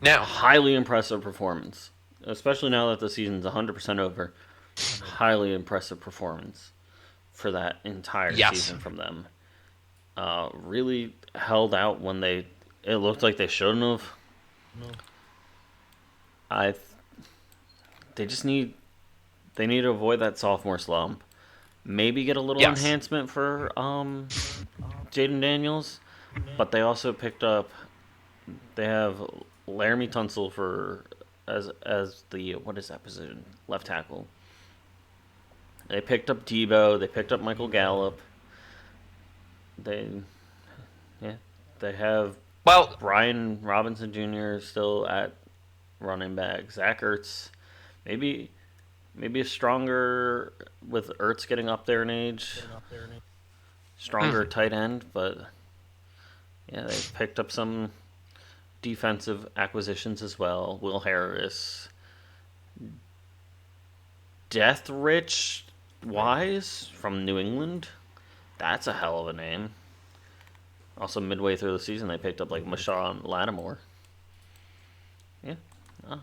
Now, Highly impressive performance. Especially now that the season's 100% over. Highly impressive performance for that entire yes, season from them. Really held out when it looked like they shouldn't have. I they just need to avoid that sophomore slump. Maybe get a little yes, enhancement for Jaden Daniels, but they also picked up. They have Laramie Tunsil for as the what is that position? Left tackle. They picked up Debo. They picked up Michael Gallup. They yeah they have well, Brian Robinson Jr. still at running back. Zach Ertz, maybe maybe a stronger with Ertz getting up there in age. Stronger tight end, but yeah, they picked up some defensive acquisitions as well. Will Harris, Deathrich Wise from New England. That's a hell of a name. Also, midway through the season, they picked up like Marshawn Lattimore. Yeah. Oh.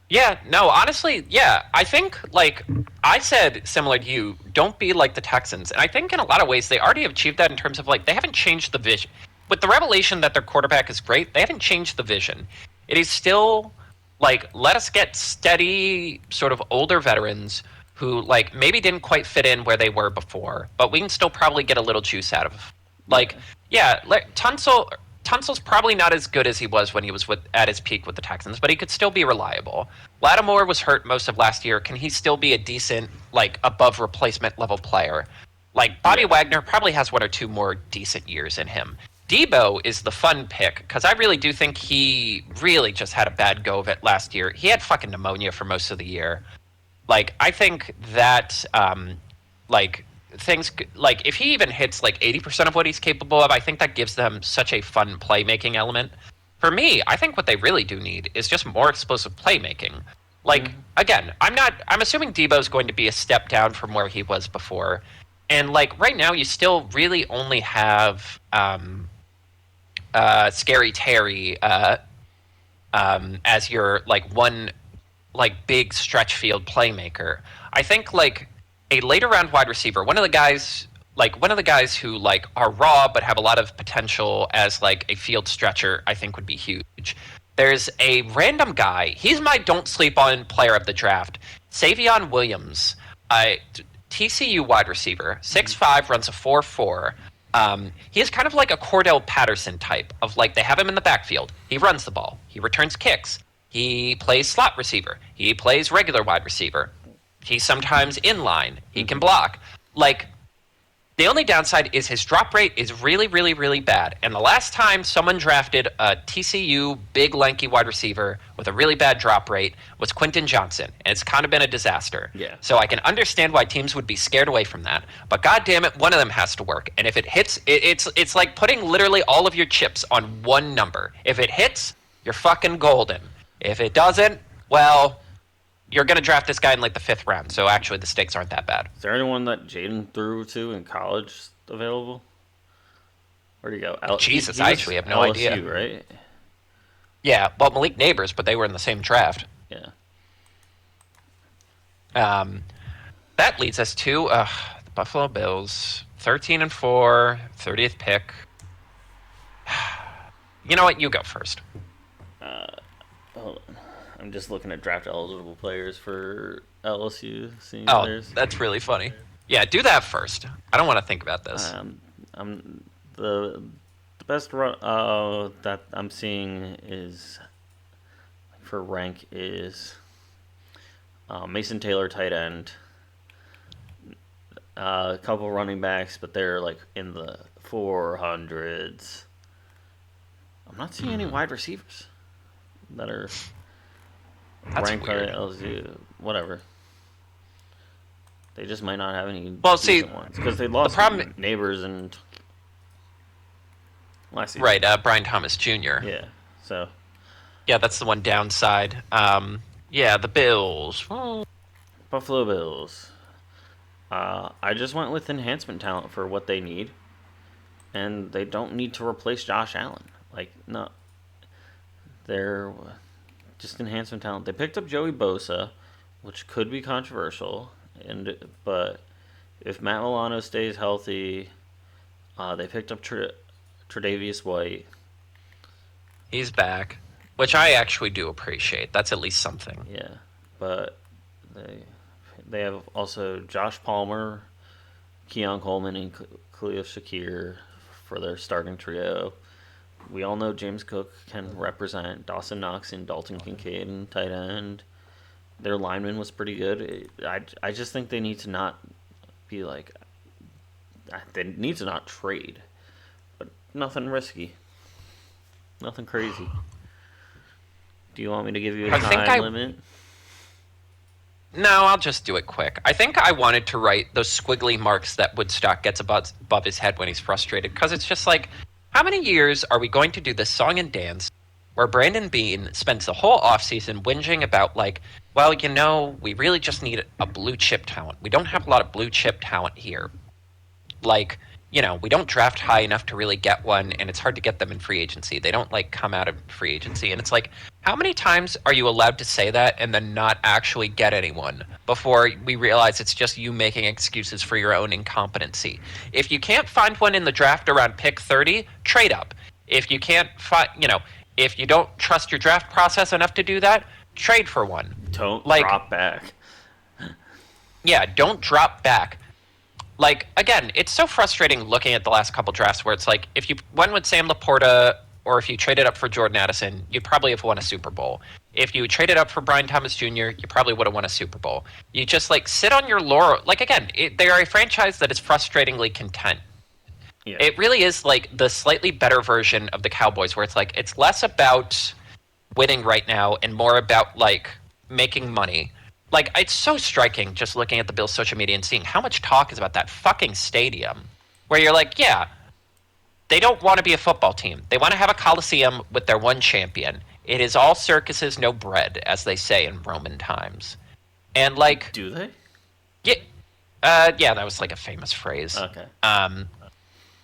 Yeah, no, honestly, yeah. I think, like, I said similar to you, don't be like the Texans. And I think in a lot of ways they already have achieved that in terms of, like, they haven't changed the vision. With the revelation that their quarterback is great, they haven't changed the vision. It is still, like, let us get steady, sort of older veterans who, like, maybe didn't quite fit in where they were before, but we can still probably get a little juice out of. Like, Yeah. yeah, Tunsil's probably not as good as he was when he was at his peak with the Texans, but he could still be reliable. Lattimore was hurt most of last year. Can he still be a decent, like, above replacement level player? Like, Bobby Yeah. Wagner probably has one or two more decent years in him. Debo is the fun pick because I really do think he really just had a bad go of it last year. He had fucking pneumonia for most of the year. Like, I think that like things like if he even hits like 80% of what he's capable of, I think that gives them such a fun playmaking element. For me, I think what they really do need is just more explosive playmaking. Like, Mm-hmm. again, I'm assuming Debo's going to be a step down from where he was before. And like right now you still really only have Scary Terry as your like one like big stretch field playmaker. I think like a later round wide receiver, one of the guys who like are raw but have a lot of potential as like a field stretcher, I think would be huge. There's a random guy. He's my don't sleep on player of the draft. Savion Williams, TCU wide receiver, 6'5", runs a 4.4. He is kind of like a Cordell Patterson type of like they have him in the backfield. He runs the ball. He returns kicks. He plays slot receiver. He plays regular wide receiver. He's sometimes in line. He can Mm-hmm. block. Like, the only downside is his drop rate is really, really, really bad. And the last time someone drafted a TCU big, lanky wide receiver with a really bad drop rate was Quentin Johnson. And it's kind of been a disaster. Yeah. So I can understand why teams would be scared away from that. But God damn it, one of them has to work. And if it hits, it's like putting literally all of your chips on one number. If it hits, you're fucking golden. If it doesn't, well, you're going to draft this guy in like the 5th round. So actually, the stakes aren't that bad. Is there anyone that Jaden threw to in college available? Where'd he go? Jesus, He I was actually have no idea. LSU, right? Yeah, well, Malik Neighbors, but they were in the same draft. Yeah. Um, that leads us to the Buffalo Bills, 13-4, 30th pick. You know what? You go first. Hold on. I'm just looking at draft eligible players for LSU. Seeing Oh, there's that's really funny. Yeah, do that first. I don't want to think about this. I'm the best run that I'm seeing is for rank is Mason Taylor tight end. A couple running backs, but they're like in the 400s. I'm not seeing any wide receivers that are That's ranked by weird. LSU. Whatever. They just might not have any Well, see, decent ones because they the lost problem, neighbors and last season. right? Brian Thomas Jr. Yeah. So Yeah, that's the one downside. Yeah, the Bills. Well, Buffalo Bills. I just went with enhancement talent for what they need, and they don't need to replace Josh Allen. Like no, they're just enhancement talent. They picked up Joey Bosa, which could be controversial, but if Matt Milano stays healthy, they picked up Tre'Davious White. he's back, which I actually do appreciate. That's at least something. Yeah, but they have also Josh Palmer, Keon Coleman, and Khalil Shakir for their starting trio. We all know James Cook can represent Dawson Knox and Dalton Kincaid and tight end. Their lineman was pretty good. I just think they need to not be like they need to not trade, but nothing risky, nothing crazy. Do you want me to give you a I think time limit? No, I'll just do it quick. I think I wanted to write those squiggly marks that Woodstock gets above his head when he's frustrated, because it's just like, how many years are we going to do this song and dance where Brandon Bean spends the whole offseason whinging about, like, well, you know, we really just need a blue chip talent. We don't have a lot of blue chip talent here. Like, we don't draft high enough to really get one, and it's hard to get them in free agency. They don't like come out of free agency, and it's like, how many times are you allowed to say that and then not actually get anyone before we realize it's just you making excuses for your own incompetency? If you can't find one in the draft around pick 30, trade up. If you can't find, if you don't trust your draft process enough to do that, trade for one. Don't Like, drop back. yeah, don't drop back. Like, again, it's so frustrating looking at the last couple drafts where it's like, if you went with Sam Laporta or if you traded up for Jordan Addison, you'd probably have won a Super Bowl. If you traded up for Brian Thomas Jr., you probably would have won a Super Bowl. You just, like, sit on your laurel. Like, again, they are a franchise that is frustratingly content. Yeah. It really is, like, the slightly better version of the Cowboys, where it's like, it's less about winning right now and more about, like, making money. Like, it's so striking just looking at the Bills' social media and seeing how much talk is about that fucking stadium. Where you're like, yeah, they don't want to be a football team. They want to have a coliseum with their one champion. It is all circuses, no bread, as they say in Roman times. And, like, Do they? yeah, yeah, that was like a famous phrase. Okay.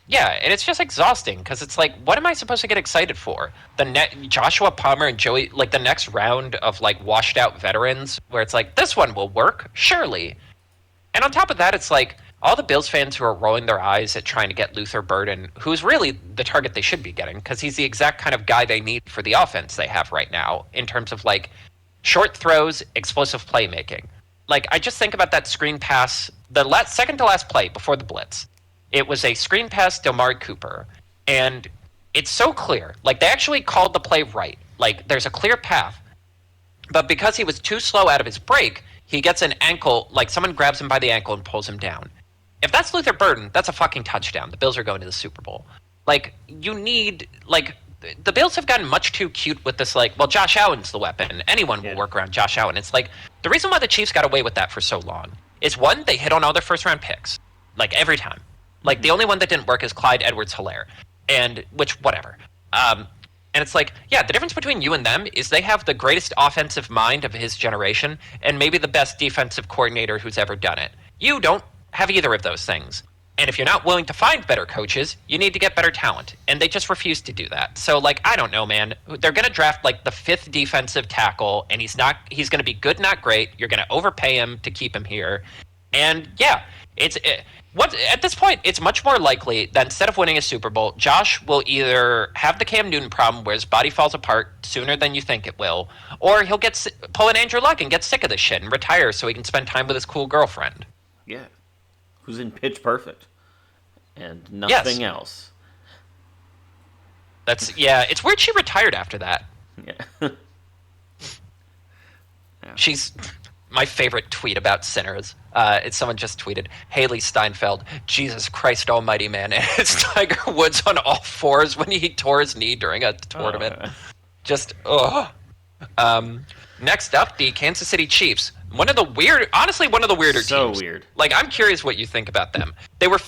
Yeah, and it's just exhausting because it's like, what am I supposed to get excited for? Joshua Palmer and Joey, like the next round of like washed out veterans, where it's like, this one will work, surely. And on top of that, it's like all the Bills fans who are rolling their eyes at trying to get Luther Burden, who's really the target they should be getting, because he's the exact kind of guy they need for the offense they have right now in terms of like short throws, explosive playmaking. Like, I just think about that screen pass, the second to last play before the blitz. It was a screen pass to Amari Cooper, and it's so clear. Like, they actually called the play right. Like, there's a clear path. But because he was too slow out of his break, he gets an ankle, like someone grabs him by the ankle and pulls him down. If that's Luther Burden, that's a fucking touchdown. The Bills are going to the Super Bowl. Like, you need, like, the Bills have gotten much too cute with this, like, well, Josh Allen's the weapon. Anyone will work around Josh Allen. It's like, the reason why the Chiefs got away with that for so long is, one, they hit on all their first-round picks. Like, every time. Like, the only one that didn't work is Clyde Edwards-Helaire. And, which, whatever. And it's like, yeah, the difference between you and them is they have the greatest offensive mind of his generation and maybe the best defensive coordinator who's ever done it. You don't have either of those things. And if you're not willing to find better coaches, you need to get better talent. And they just refuse to do that. So, like, I don't know, man. They're going to draft, like, the 5th defensive tackle, and he's going to be good, not great. You're going to overpay him to keep him here. And, yeah, at this point, it's much more likely that instead of winning a Super Bowl, Josh will either have the Cam Newton problem where his body falls apart sooner than you think it will, or he'll pull an Andrew Luck and get sick of this shit and retire so he can spend time with his cool girlfriend. Yeah. Who's in Pitch Perfect. And nothing else. It's weird she retired after that. Yeah. Yeah. She's my favorite tweet about sinners. It's someone just tweeted, Haley Steinfeld, Jesus Christ almighty, man. And it's Tiger Woods on all fours when he tore his knee during a tournament. Just, ugh. Next up, the Kansas City Chiefs. Honestly, one of the weirder teams. So weird. Like, I'm curious what you think about them. They were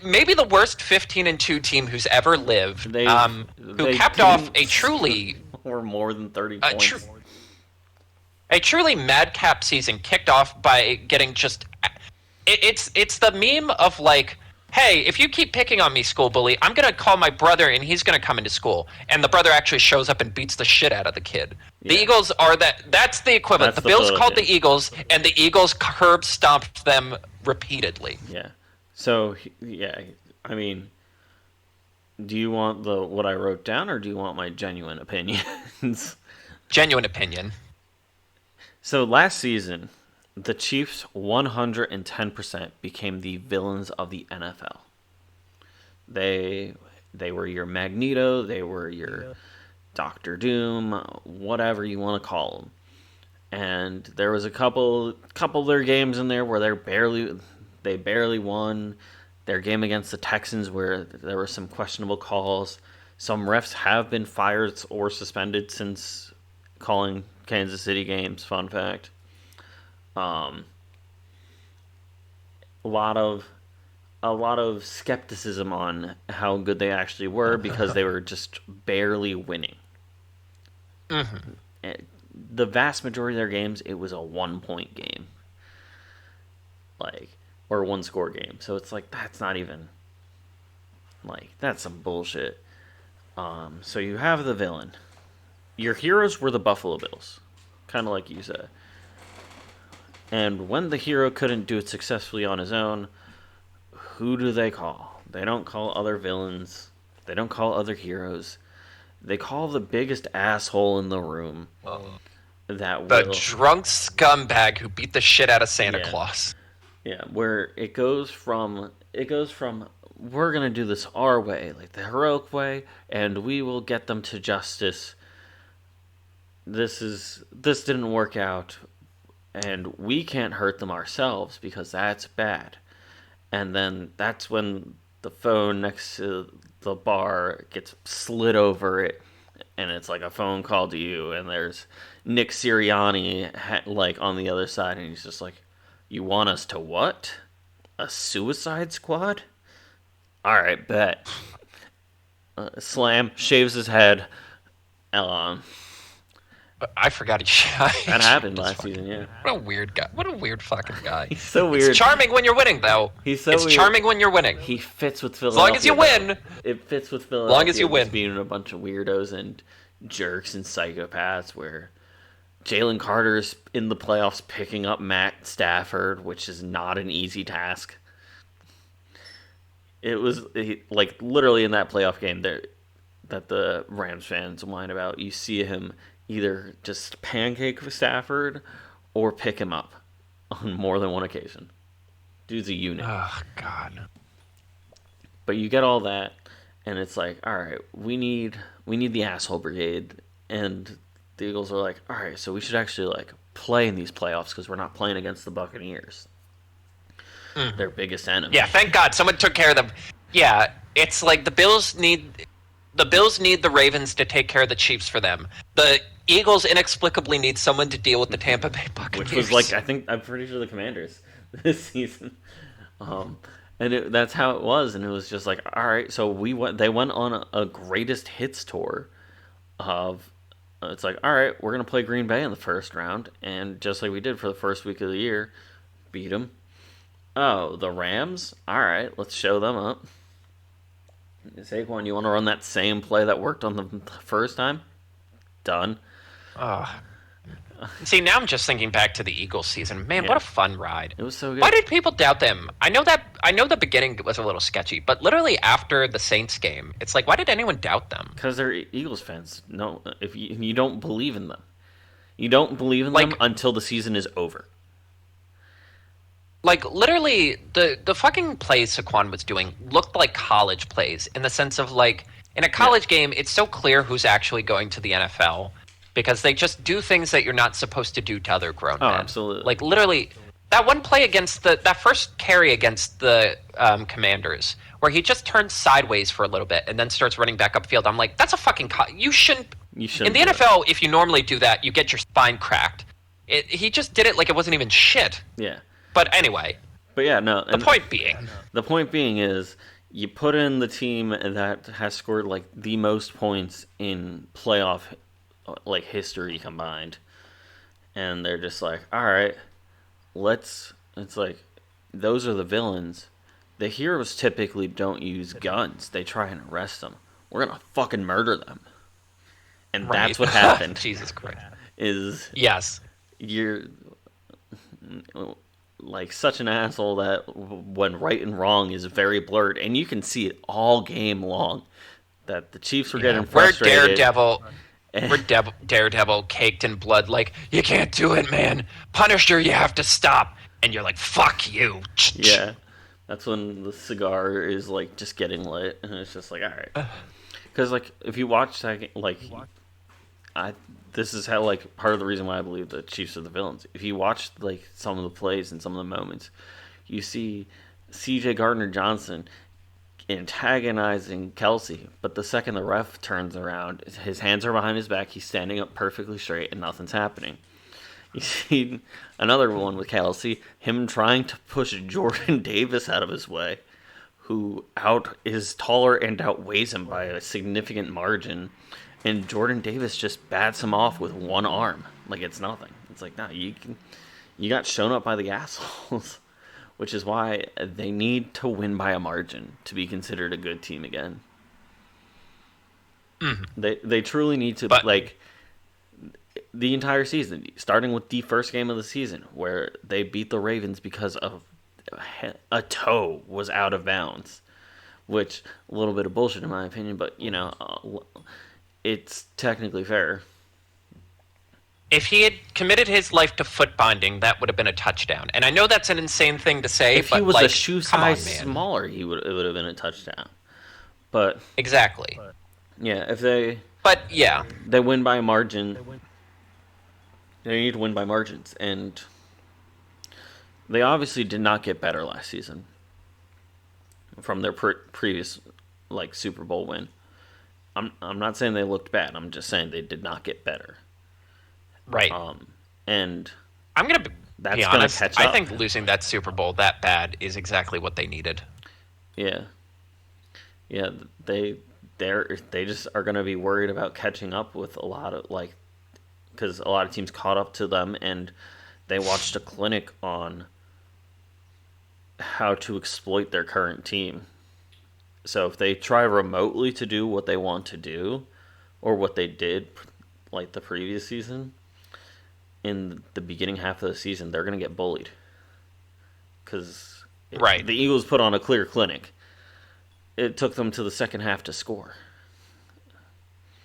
maybe the worst 15-2 team who's ever lived. Who capped off a truly... Or more than 30 points. A truly madcap season kicked off by getting just... It's the meme of, like, hey, if you keep picking on me, school bully, I'm going to call my brother and he's going to come into school. And the brother actually shows up and beats the shit out of the kid. The Eagles are that's the equivalent. The Bills called the Eagles, and the Eagles curb stomped them repeatedly. Yeah. So, yeah, I mean, do you want what I wrote down, or do you want my genuine opinions? Genuine opinion. So last season, the Chiefs 110% became the villains of the NFL. They were your Magneto, they were your Doctor Doom, whatever you want to call them. And there was a couple of their games in there where they barely won. Their game against the Texans where there were some questionable calls. Some refs have been fired or suspended since calling Kansas City games, fun fact. A lot of skepticism on how good they actually were because they were just barely winning. Mm-hmm. The vast majority of their games, it was a 1-point game. Or a 1-score game. So it's like, that's not even Like, that's some bullshit. So you have the villain. Your heroes were the Buffalo Bills, kind of like you said. And when the hero couldn't do it successfully on his own, who do they call? They don't call other villains. They don't call other heroes. They call the biggest asshole in the room that The will. drunk scumbag who beat the shit out of Santa Yeah, Claus. yeah. Where it goes from we're gonna do this our way, like the heroic way, and we will get them to justice. This didn't work out, and we can't hurt them ourselves because that's bad. And then that's when the phone next to the bar gets slid over it, and it's like a phone call to you, and there's Nick Sirianni like on the other side, and he's just like, "You want us to what? A Suicide Squad? All right, bet." Slam shaves his head. Um, I forgot he that happened this last fucking, season, yeah. what a weird guy. What a weird fucking guy. He's so It's weird. charming when you're winning, though. He's so It's weird. charming when you're winning. He fits with As long as you Philadelphia. win. Though. It fits with As long as you Philadelphia. Just win. being a bunch of weirdos and jerks and psychopaths. Where Jalen Carter's in the playoffs picking up Matt Stafford, which is not an easy task. It was like literally in that playoff game there that the Rams fans whine about. You see him either just pancake Stafford or pick him up on more than one occasion. Dude's a unit. Oh, God. But you get all that, and it's like, all right, we need the asshole brigade, and the Eagles are like, all right, so we should actually like play in these playoffs because we're not playing against the Buccaneers, their biggest enemy. Yeah, thank God someone took care of them. Yeah, it's like the Bills need the Ravens to take care of the Chiefs for them. The Eagles inexplicably need someone to deal with the Tampa Bay Buccaneers. Which was like I'm pretty sure the Commanders this season. That's how it was, and it was just like, all right, so we went. They went on a greatest hits tour of. It's like, all right, we're gonna play Green Bay in the first round, and just like we did for the first week of the year, beat them. Oh, the Rams. All right, let's show them up. Saquon, you want to run that same play that worked on the first time? Done. See, now I'm just thinking back to the Eagles season. Man, Yeah. what a fun ride. It was so good. Why did people doubt them? I know the beginning was a little sketchy, but literally after the Saints game, it's like, why did anyone doubt them? Because they're Eagles fans. No, if you don't believe in them, you don't believe in them until the season is over. Like, literally, the fucking plays Saquon was doing looked like college plays in the sense of, like, in a college game, it's so clear who's actually going to the NFL because they just do things that you're not supposed to do to other grown men. Absolutely. Like, literally, that one play against that first carry against the Commanders, where he just turns sideways for a little bit and then starts running back upfield. I'm like, that's a fucking... You shouldn't... You shouldn't. In the NFL, if you normally do that, you get your spine cracked. He just did it like it wasn't even shit. Yeah. But anyway, But yeah, no. the point being is you put in the team that has scored like the most points in playoff like history combined, and they're just like, all right, let's. It's like those are the villains. The heroes typically don't use guns. They try and arrest them. We're gonna fucking murder them, and Right. that's what happened. Jesus Christ. Is Yes. you're like such an asshole that when right and wrong is very blurred, and you can see it all game long. That the Chiefs were getting frustrated. We're Daredevil caked in blood. Like, you can't do it, man. Punisher, you have to stop. And you're like, fuck you. Yeah, that's when the cigar is like just getting lit, and it's just like, all right. Because like if you watch that, like, this is how like part of the reason why I believe the Chiefs are the villains. If you watch like some of the plays and some of the moments, you see C.J. Gardner-Johnson antagonizing Kelsey, but the second the ref turns around, his hands are behind his back, he's standing up perfectly straight, and nothing's happening. You see another one with Kelsey, him trying to push Jordan Davis out of his way, who is taller and outweighs him by a significant margin, and Jordan Davis just bats him off with one arm like it's nothing. It's like, no, you got shown up by the assholes. which is why they need to win by a margin to be considered a good team again. Mhm. They truly need to, But like, the entire season, starting with the first game of the season where they beat the Ravens because of a toe was out of bounds, which a little bit of bullshit in my opinion, but it's technically fair. if he had committed his life to foot binding, that would have been a touchdown. And I know that's an insane thing to say, If he but was a like, shoe come size on, man. smaller, it would have been a touchdown. But Exactly. yeah, if But yeah, they win by a margin, they need to win by margins, and they obviously did not get better last season from their previous like Super Bowl win. I'm not saying they looked bad. I'm just saying they did not get better. right. And I'm gonna be that's gonna honest. catch I up. think losing that Super Bowl that bad is exactly what they needed. Yeah, yeah. They just are gonna be worried about catching up with a lot of like because a lot of teams caught up to them and they watched a clinic on how to exploit their current team. So if they try remotely to do what they want to do or what they did like the previous season in the beginning half of the season, they're going to get bullied cuz Right. the Eagles put on a clear clinic. It took them to the second half to score.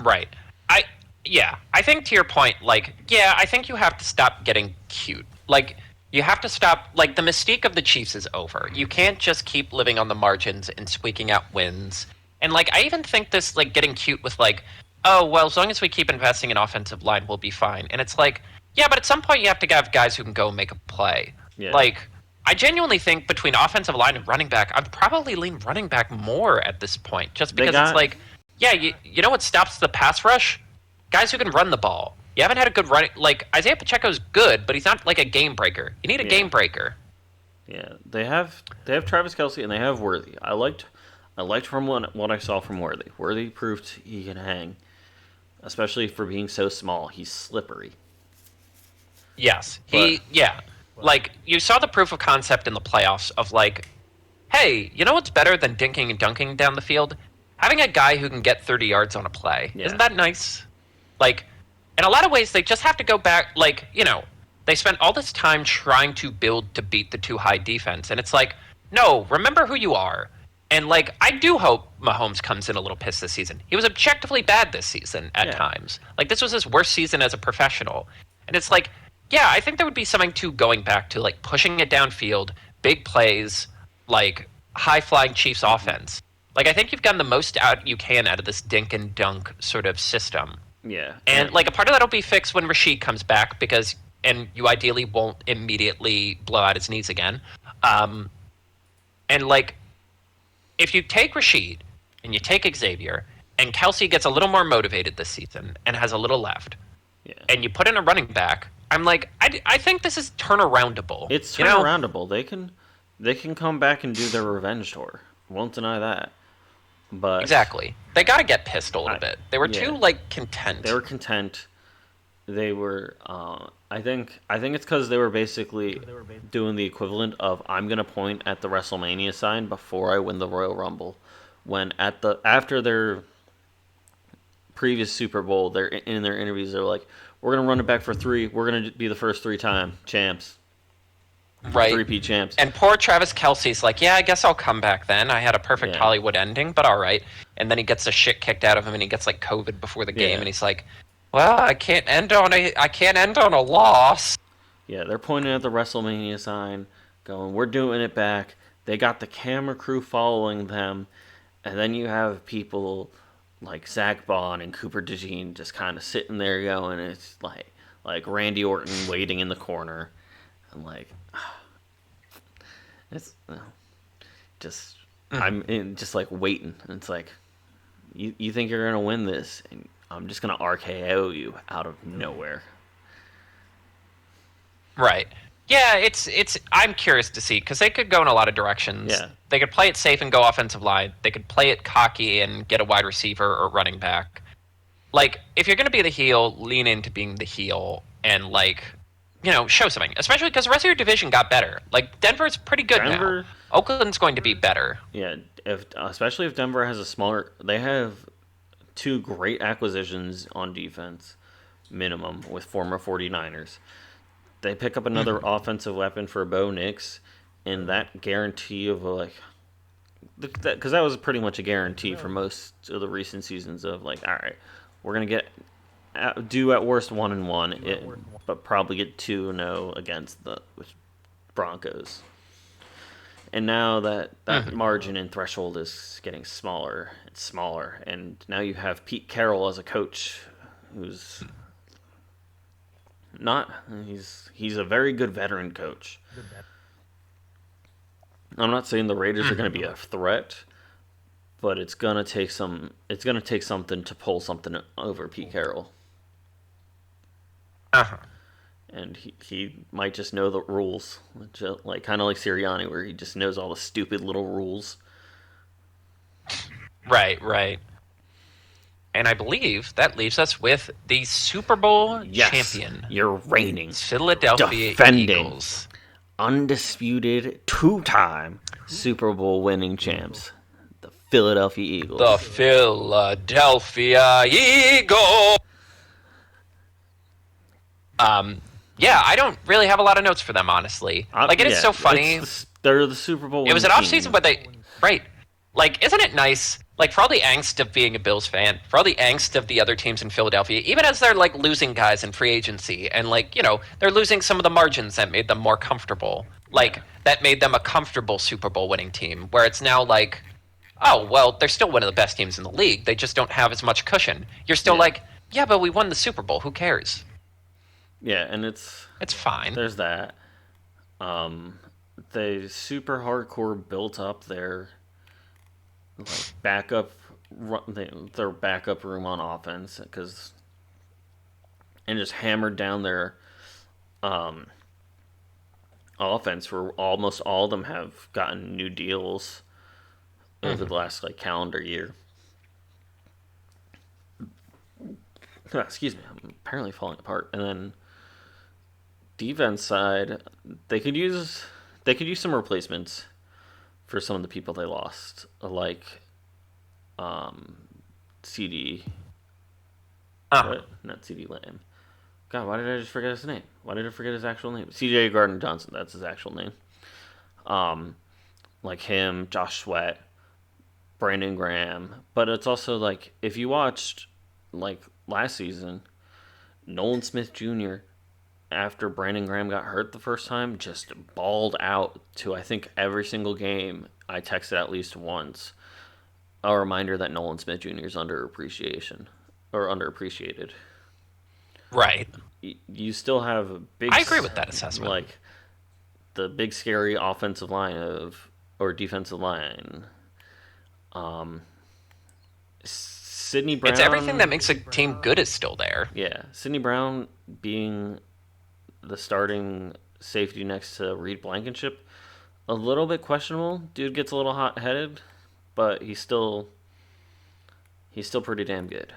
Right. I yeah, I think to your point, like, yeah, I think you have to stop getting cute. Like, you have to stop like the mystique of the Chiefs is over. You can't just keep living on the margins and squeaking out wins. And like I even think this like getting cute with like, oh well, as long as we keep investing in offensive line, we'll be fine. And it's like, yeah, but at some point you have to have guys who can go make a play. Yeah. Like I genuinely think between offensive line and running back, I'd probably lean running back more at this point, just They because it's got like, yeah, you know what stops the pass rush? Guys who can run the ball. You haven't had a good running like Isaiah Pacheco's good, but he's not like a game breaker. You need a yeah. game breaker. Yeah, they have Travis Kelsey and they have Worthy. I liked from what I saw from Worthy. Worthy proved he can hang, especially for being so small. He's slippery. Yes. But Yeah. Like you saw the proof of concept in the playoffs of like, hey, you know what's better than dinking and dunking down the field? Having a guy who can get 30 yards on a play. yeah, Isn't that nice? Like, in a lot of ways, they just have to go back. Like, they spent all this time trying to build to beat the too high defense. And it's like, no, remember who you are. And, like, I do hope Mahomes comes in a little pissed this season. He was objectively bad this season at yeah, times. Like, this was his worst season as a professional. And it's like, yeah, I think there would be something to going back to, like, pushing it downfield, big plays, like, high flying Chiefs offense. Like, I think you've gotten the most out you can out of this dink and dunk sort of system. yeah, And like a part of that will be fixed when Rashid comes back because, and you ideally won't immediately blow out his knees again. Um, and like, if you take Rashid and you take Xavier and Kelsey gets a little more motivated this season and has a little left, yeah. and you put in a running back, I'm like, I think this is turnaroundable. It's you know? turnaroundable. They can come back and do their revenge tour. Won't deny that. But Exactly. They got to get pissed a little I, bit. They were yeah, too like content. they were content. They were. I think it's because they were basically doing the equivalent of I'm gonna point at the WrestleMania sign before I win the Royal Rumble. When after their previous Super Bowl, they're in their interviews. They're like, "We're gonna run it back for three. We're gonna be the first three-time champs, Right. three-peat champs." And poor Travis Kelsey's like, yeah, I guess I'll come back then. I had a perfect Yeah, Hollywood ending, but all right. And then he gets the shit kicked out of him, and he gets like COVID before the game, yeah, and he's like, well, I can't end on a loss. yeah. They're pointing at the WrestleMania sign, going, "We're doing it back." They got the camera crew following them, and then you have people like Zach Bond and Cooper DeJean just kind of sitting there going, it's like Randy Orton waiting in the corner, and like it's just I'm just like waiting, and it's like you think you're gonna win this, and I'm just gonna RKO you out of nowhere. Right. Yeah, it's. I'm curious to see because they could go in a lot of directions. Yeah, They could play it safe and go offensive line. They could play it cocky and get a wide receiver or running back. Like if you're going to be the heel, lean into being the heel and like show something. Especially because the rest of your division got better. Like Denver's pretty good now. Denver, Oakland's going to be better. yeah, if especially if Denver has a smaller, they have two great acquisitions on defense, minimum, with former 49ers. They pick up another offensive weapon for Bo Nix, and that guarantee of like, because that was pretty much a guarantee for most of the recent seasons of like, all right, we're gonna get do at worst 1-1, but probably get 2-0 against the Broncos. And now that margin and threshold is getting smaller and smaller, and now you have Pete Carroll as a coach, who's not he's a very good veteran coach. I'm not saying the Raiders are going to be a threat, but it's gonna take something to pull something over Pete Carroll. Uh-huh. And he might just know the rules, like kind of like Sirianni, where he just knows all the stupid little rules. Right. And I believe that leaves us with the Super Bowl champion. You're reigning, Philadelphia defending, Eagles. undisputed, two-time Super Bowl winning champs, the Philadelphia Eagles. The Philadelphia Eagles. Yeah, I don't really have a lot of notes for them, honestly. Like, it is so funny. They're the Super Bowl winning It was an team. off-season, but right. Like, isn't it nice? Like, for all the angst of being a Bills fan, for all the angst of the other teams in Philadelphia, even as they're, like, losing guys in free agency, and, like, they're losing some of the margins that made them more comfortable. Like, that made them a comfortable Super Bowl winning team, where it's now like, oh, well, they're still one of the best teams in the league. They just don't have as much cushion. You're still like, yeah, but we won the Super Bowl. Who cares? Yeah, and it's fine. There's that. They super hardcore built up their like their backup room on offense and just hammered down their offense. Where almost all of them have gotten new deals over the last like calendar year. Excuse me, I'm apparently falling apart. And then defense side, they could use some replacements for some of the people they lost, like CD, not CD Lamb. God, why did I just forget his name? Why did I forget his actual name? CJ Gardner Johnson, that's his actual name. Like him, Josh Sweat, Brandon Graham. But it's also like, if you watched like last season, Nolan Smith Jr., after Brandon Graham got hurt the first time, just balled out to, I think, every single game. I texted at least once a reminder that Nolan Smith Jr. is underappreciated. Right. You still have a big. I agree with that assessment. Like the big scary offensive line or defensive line. Sidney Brown. It's everything that makes a team good is still there. Yeah, Sidney Brown being the starting safety next to Reed Blankenship, a little bit questionable. Dude gets a little hot-headed, but he's still pretty damn good.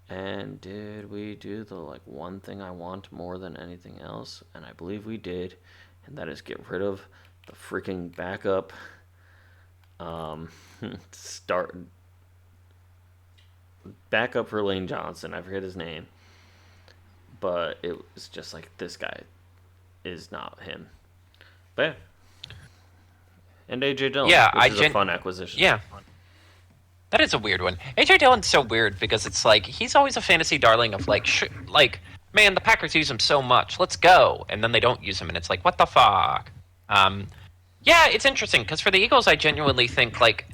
And did we do the like one thing I want more than anything else? And I believe we did, and that is get rid of the freaking backup. Backup for Lane Johnson. I forget his name. But it was just like, this guy is not him. But yeah. And AJ Dillon, which is a fun acquisition. Yeah. That is a weird one. AJ Dillon's so weird because it's like, he's always a fantasy darling of like, man, the Packers use him so much. Let's go. And then they don't use him, and it's like, what the fuck? Yeah, it's interesting because for the Eagles, I genuinely think like,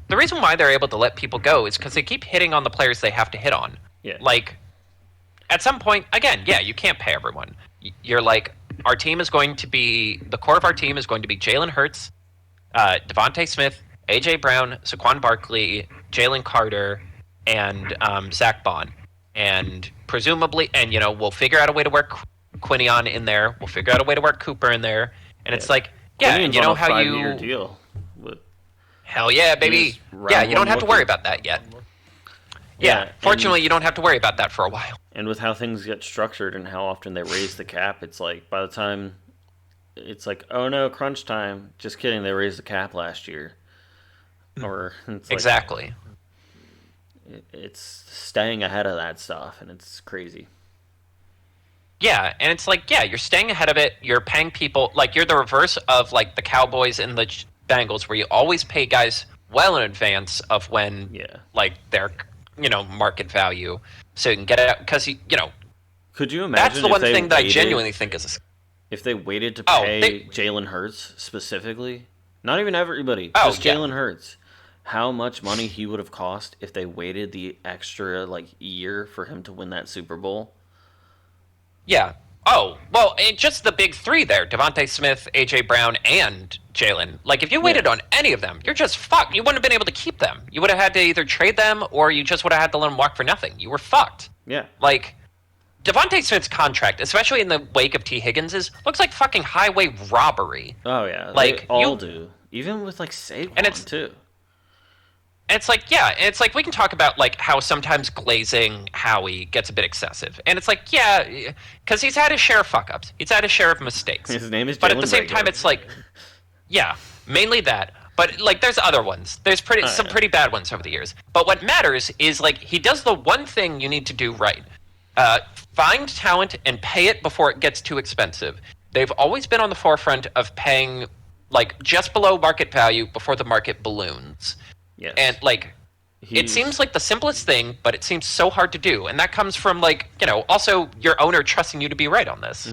the reason why they're able to let people go is because they keep hitting on the players they have to hit on. Yeah. Like, at some point, again, yeah, you can't pay everyone. You're like, our team is going to be, the core of our team is going to be Jalen Hurts, Devontae Smith, A.J. Brown, Saquon Barkley, Jalen Carter, and Zach Bond. And presumably, and, we'll figure out a way to work Quinion in there. We'll figure out a way to work Cooper in there. And it's like, yeah, Quinion's and you know on a how 5-year deal. Hell yeah, baby. Yeah, you don't have to worry about that yet. Yeah. Yeah, Fortunately, you don't have to worry about that for a while. and with how things get structured and how often they raise the cap, it's like by the time it's like, oh no, crunch time. Just kidding, they raised the cap last year. Or it's like Exactly. it's staying ahead of that stuff, and it's crazy. Yeah, and it's like, yeah, you're staying ahead of it. You're paying people like you're the reverse of like the Cowboys and the Bengals, where you always pay guys well in advance of when Yeah. like their market value, so you can get it out because Could you that's imagine the if one they thing that I waited genuinely think is to oh pay they Jalen Hurts specifically? Not even everybody, oh just yeah Jalen Hurts. How much money he would have cost if they waited the extra like year for him to win that Super Bowl? yeah oh well just the big three there: Devontae Smith, AJ Brown, and Jalen. Like if you Yeah. waited on any of them, you're just fucked. You wouldn't have been able to keep them. You would have had to either trade them or you just would have had to let them walk for nothing. You were fucked. Yeah. Like Devontae Smith's contract, especially in the wake of T. Higgins's, looks like fucking highway robbery. Oh yeah, they Like all you, do. Even with like and Saquon too. it's like yeah, and it's like we can talk about like how sometimes glazing Howie gets a bit excessive, and it's like yeah, because he's had his share of fuck ups, he's had his share of mistakes, His name is but at the Jalen same time, Rager. it's like yeah, mainly that. But like, there's other ones. There's Oh some yeah. pretty bad ones over the years. But what matters is like he does the one thing you need to do right: find talent and pay it before it gets too expensive. They've always been on the forefront of paying like just below market value before the market balloons. And Yes. like, it He's seems like the simplest thing, but it seems so hard to do. And that comes from like also your owner trusting you to be right on this.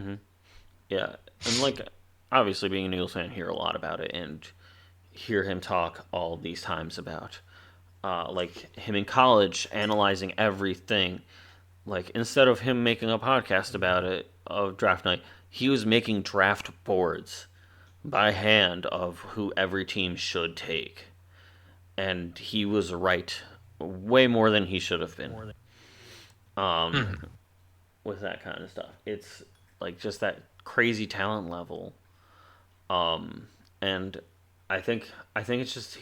yeah, and like obviously being an Eagles fan, hear a lot about it and hear him talk all these times about like him in college analyzing everything. Like instead of him making a podcast about it of draft night, he was making draft boards by hand of who every team should take, and he was right way more than he should have been. Mhm. With that kind of stuff, it's like just that crazy talent level. And I think it's just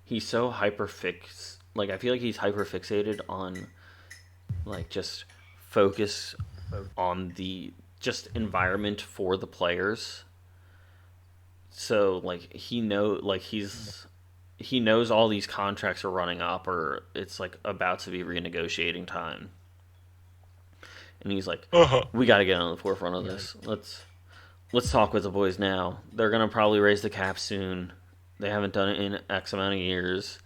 he's so hyper fix. Like I feel like he's hyper fixated on like just focus on the just environment for the players. So like he knows all these contracts are running up or it's like about to be renegotiating time. And he's like, we got to get on the forefront of this. Let's talk with the boys now. They're gonna probably raise the cap soon. They haven't done it in X amount of years.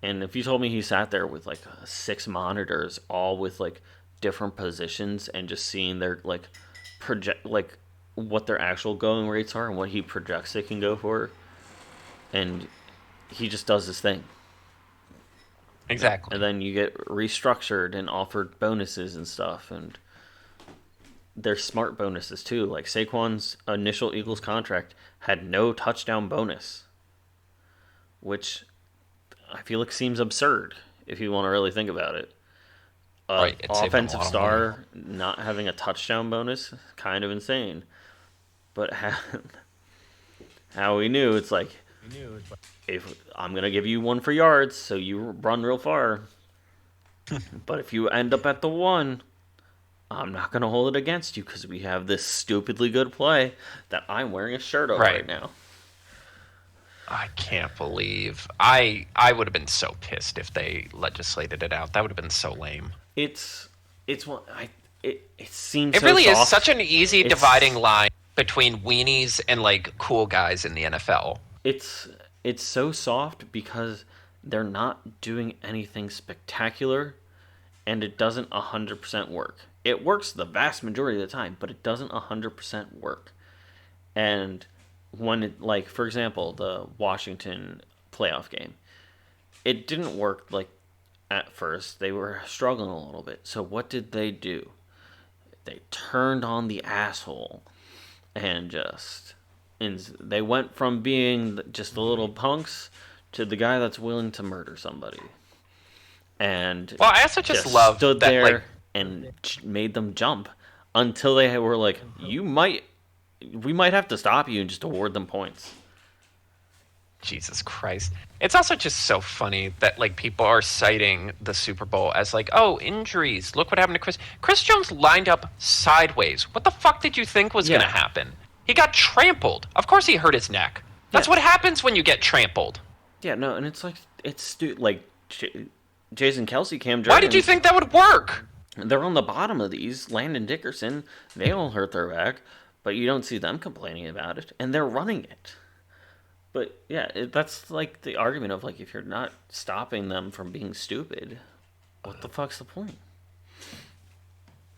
And if you told me he sat there with like six monitors, all with like different positions, and just seeing their like project like what their actual going rates are and what he projects they can go for, and he just does this thing, and Exactly. then you get restructured and offered bonuses and stuff, and they're smart bonuses too. Like Saquon's initial Eagles contract had no touchdown bonus, which I feel like seems absurd if you want to really think about it. Right. It saved them a Offensive lot of money. star not having a touchdown bonus, kind of insane. But how we knew it's like if I'm gonna give you one for yards, so you run real far. But if you end up at the one, I'm not gonna hold it against you because we have this stupidly good play that I'm wearing a shirt of Right. right now. I can't believe I would have been so pissed if they legislated it out. That would have been so lame. It's it's one I it seems It so really is such soft. an easy dividing It's line between weenies and like cool guys in the NFL. it's it's so soft because they're not doing anything spectacular and it doesn't 100% work. It works the vast majority of the time, but it doesn't 100% work. And when it, like for example, the Washington playoff game, it didn't work like at first. They were struggling a little bit. So what did they do? They turned on the asshole and just and they went from being just the little punks to the guy that's willing to murder somebody and Well, I also just just love stood that like there and made them jump until they were like, we might have to stop you and just award them points. Jesus Christ. It's also just so funny that like people are citing the Super Bowl as like, oh, injuries. Look what happened to Chris. Chris Jones lined up sideways. What the fuck did you think was going to Yeah, happen? He got trampled. Of course he hurt his neck. That's what yes, happens when you get trampled. yeah. No, and it's like like Jason Kelsey, Cam Why did you Jurgens. think that would work? They're on the bottom of these. Landon Dickerson, they all hurt their back, but you don't see them complaining about it, and they're running it. But yeah, that's like the argument of like if you're not stopping them from being stupid, what the fuck's the point?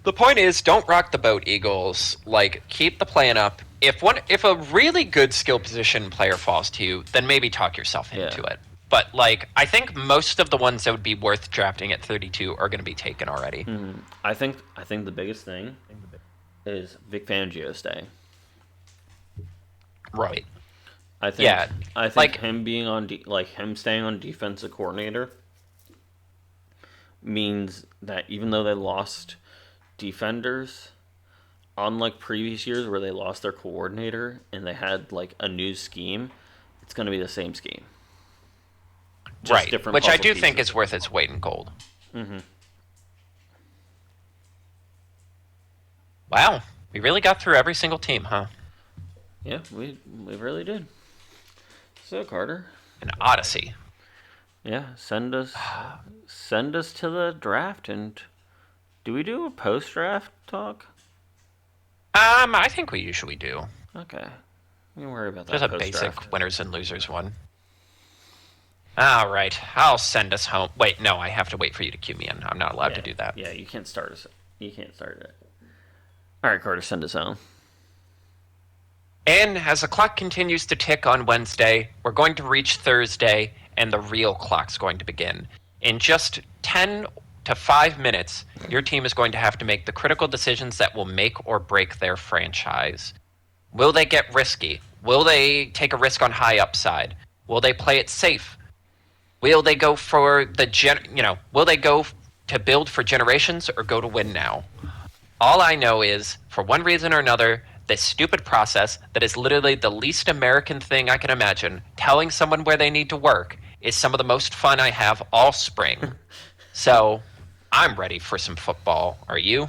The point is, don't rock the boat, Eagles. Like, keep the plan up. If a really good skill position player falls to you, then maybe talk yourself Yeah. into it. But like, I think most of the ones that would be worth drafting at 32 are going to be taken already. I think the biggest thing is Vic Fangio staying. Right. I think Yeah. I think Like, him being on like him staying on defensive coordinator means that even though they lost defenders, unlike previous years where they lost their coordinator and they had like a new scheme, it's going to be the same scheme, just right. different Which I puzzle do think pieces. is worth its weight in gold. Wow. We really got through every single team, huh? Yeah, we really did. So Carter, An odyssey. yeah, send us to the draft, and do we do a post draft talk? I think we usually do. Okay, we don't worry about Just that a post draft. basic winners and losers one. All right. I'll send us home. Wait, no, I have to wait for you to cue me in. I'm not allowed Yeah, to do that. yeah, you can't start us. You can't start it. All right, Carter, send us home. And as the clock continues to tick on Wednesday, we're going to reach Thursday, and the real clock's going to begin. In just 10 to 5 minutes, your team is going to have to make the critical decisions that will make or break their franchise. Will they get risky? Will they take a risk on high upside? Will they play it safe? Will they go for will they go to build for generations or go to win now? All I know is, for one reason or another, this stupid process that is literally the least American thing I can imagine, telling someone where they need to work, is some of the most fun I have all spring. So, I'm ready for some football. Are you?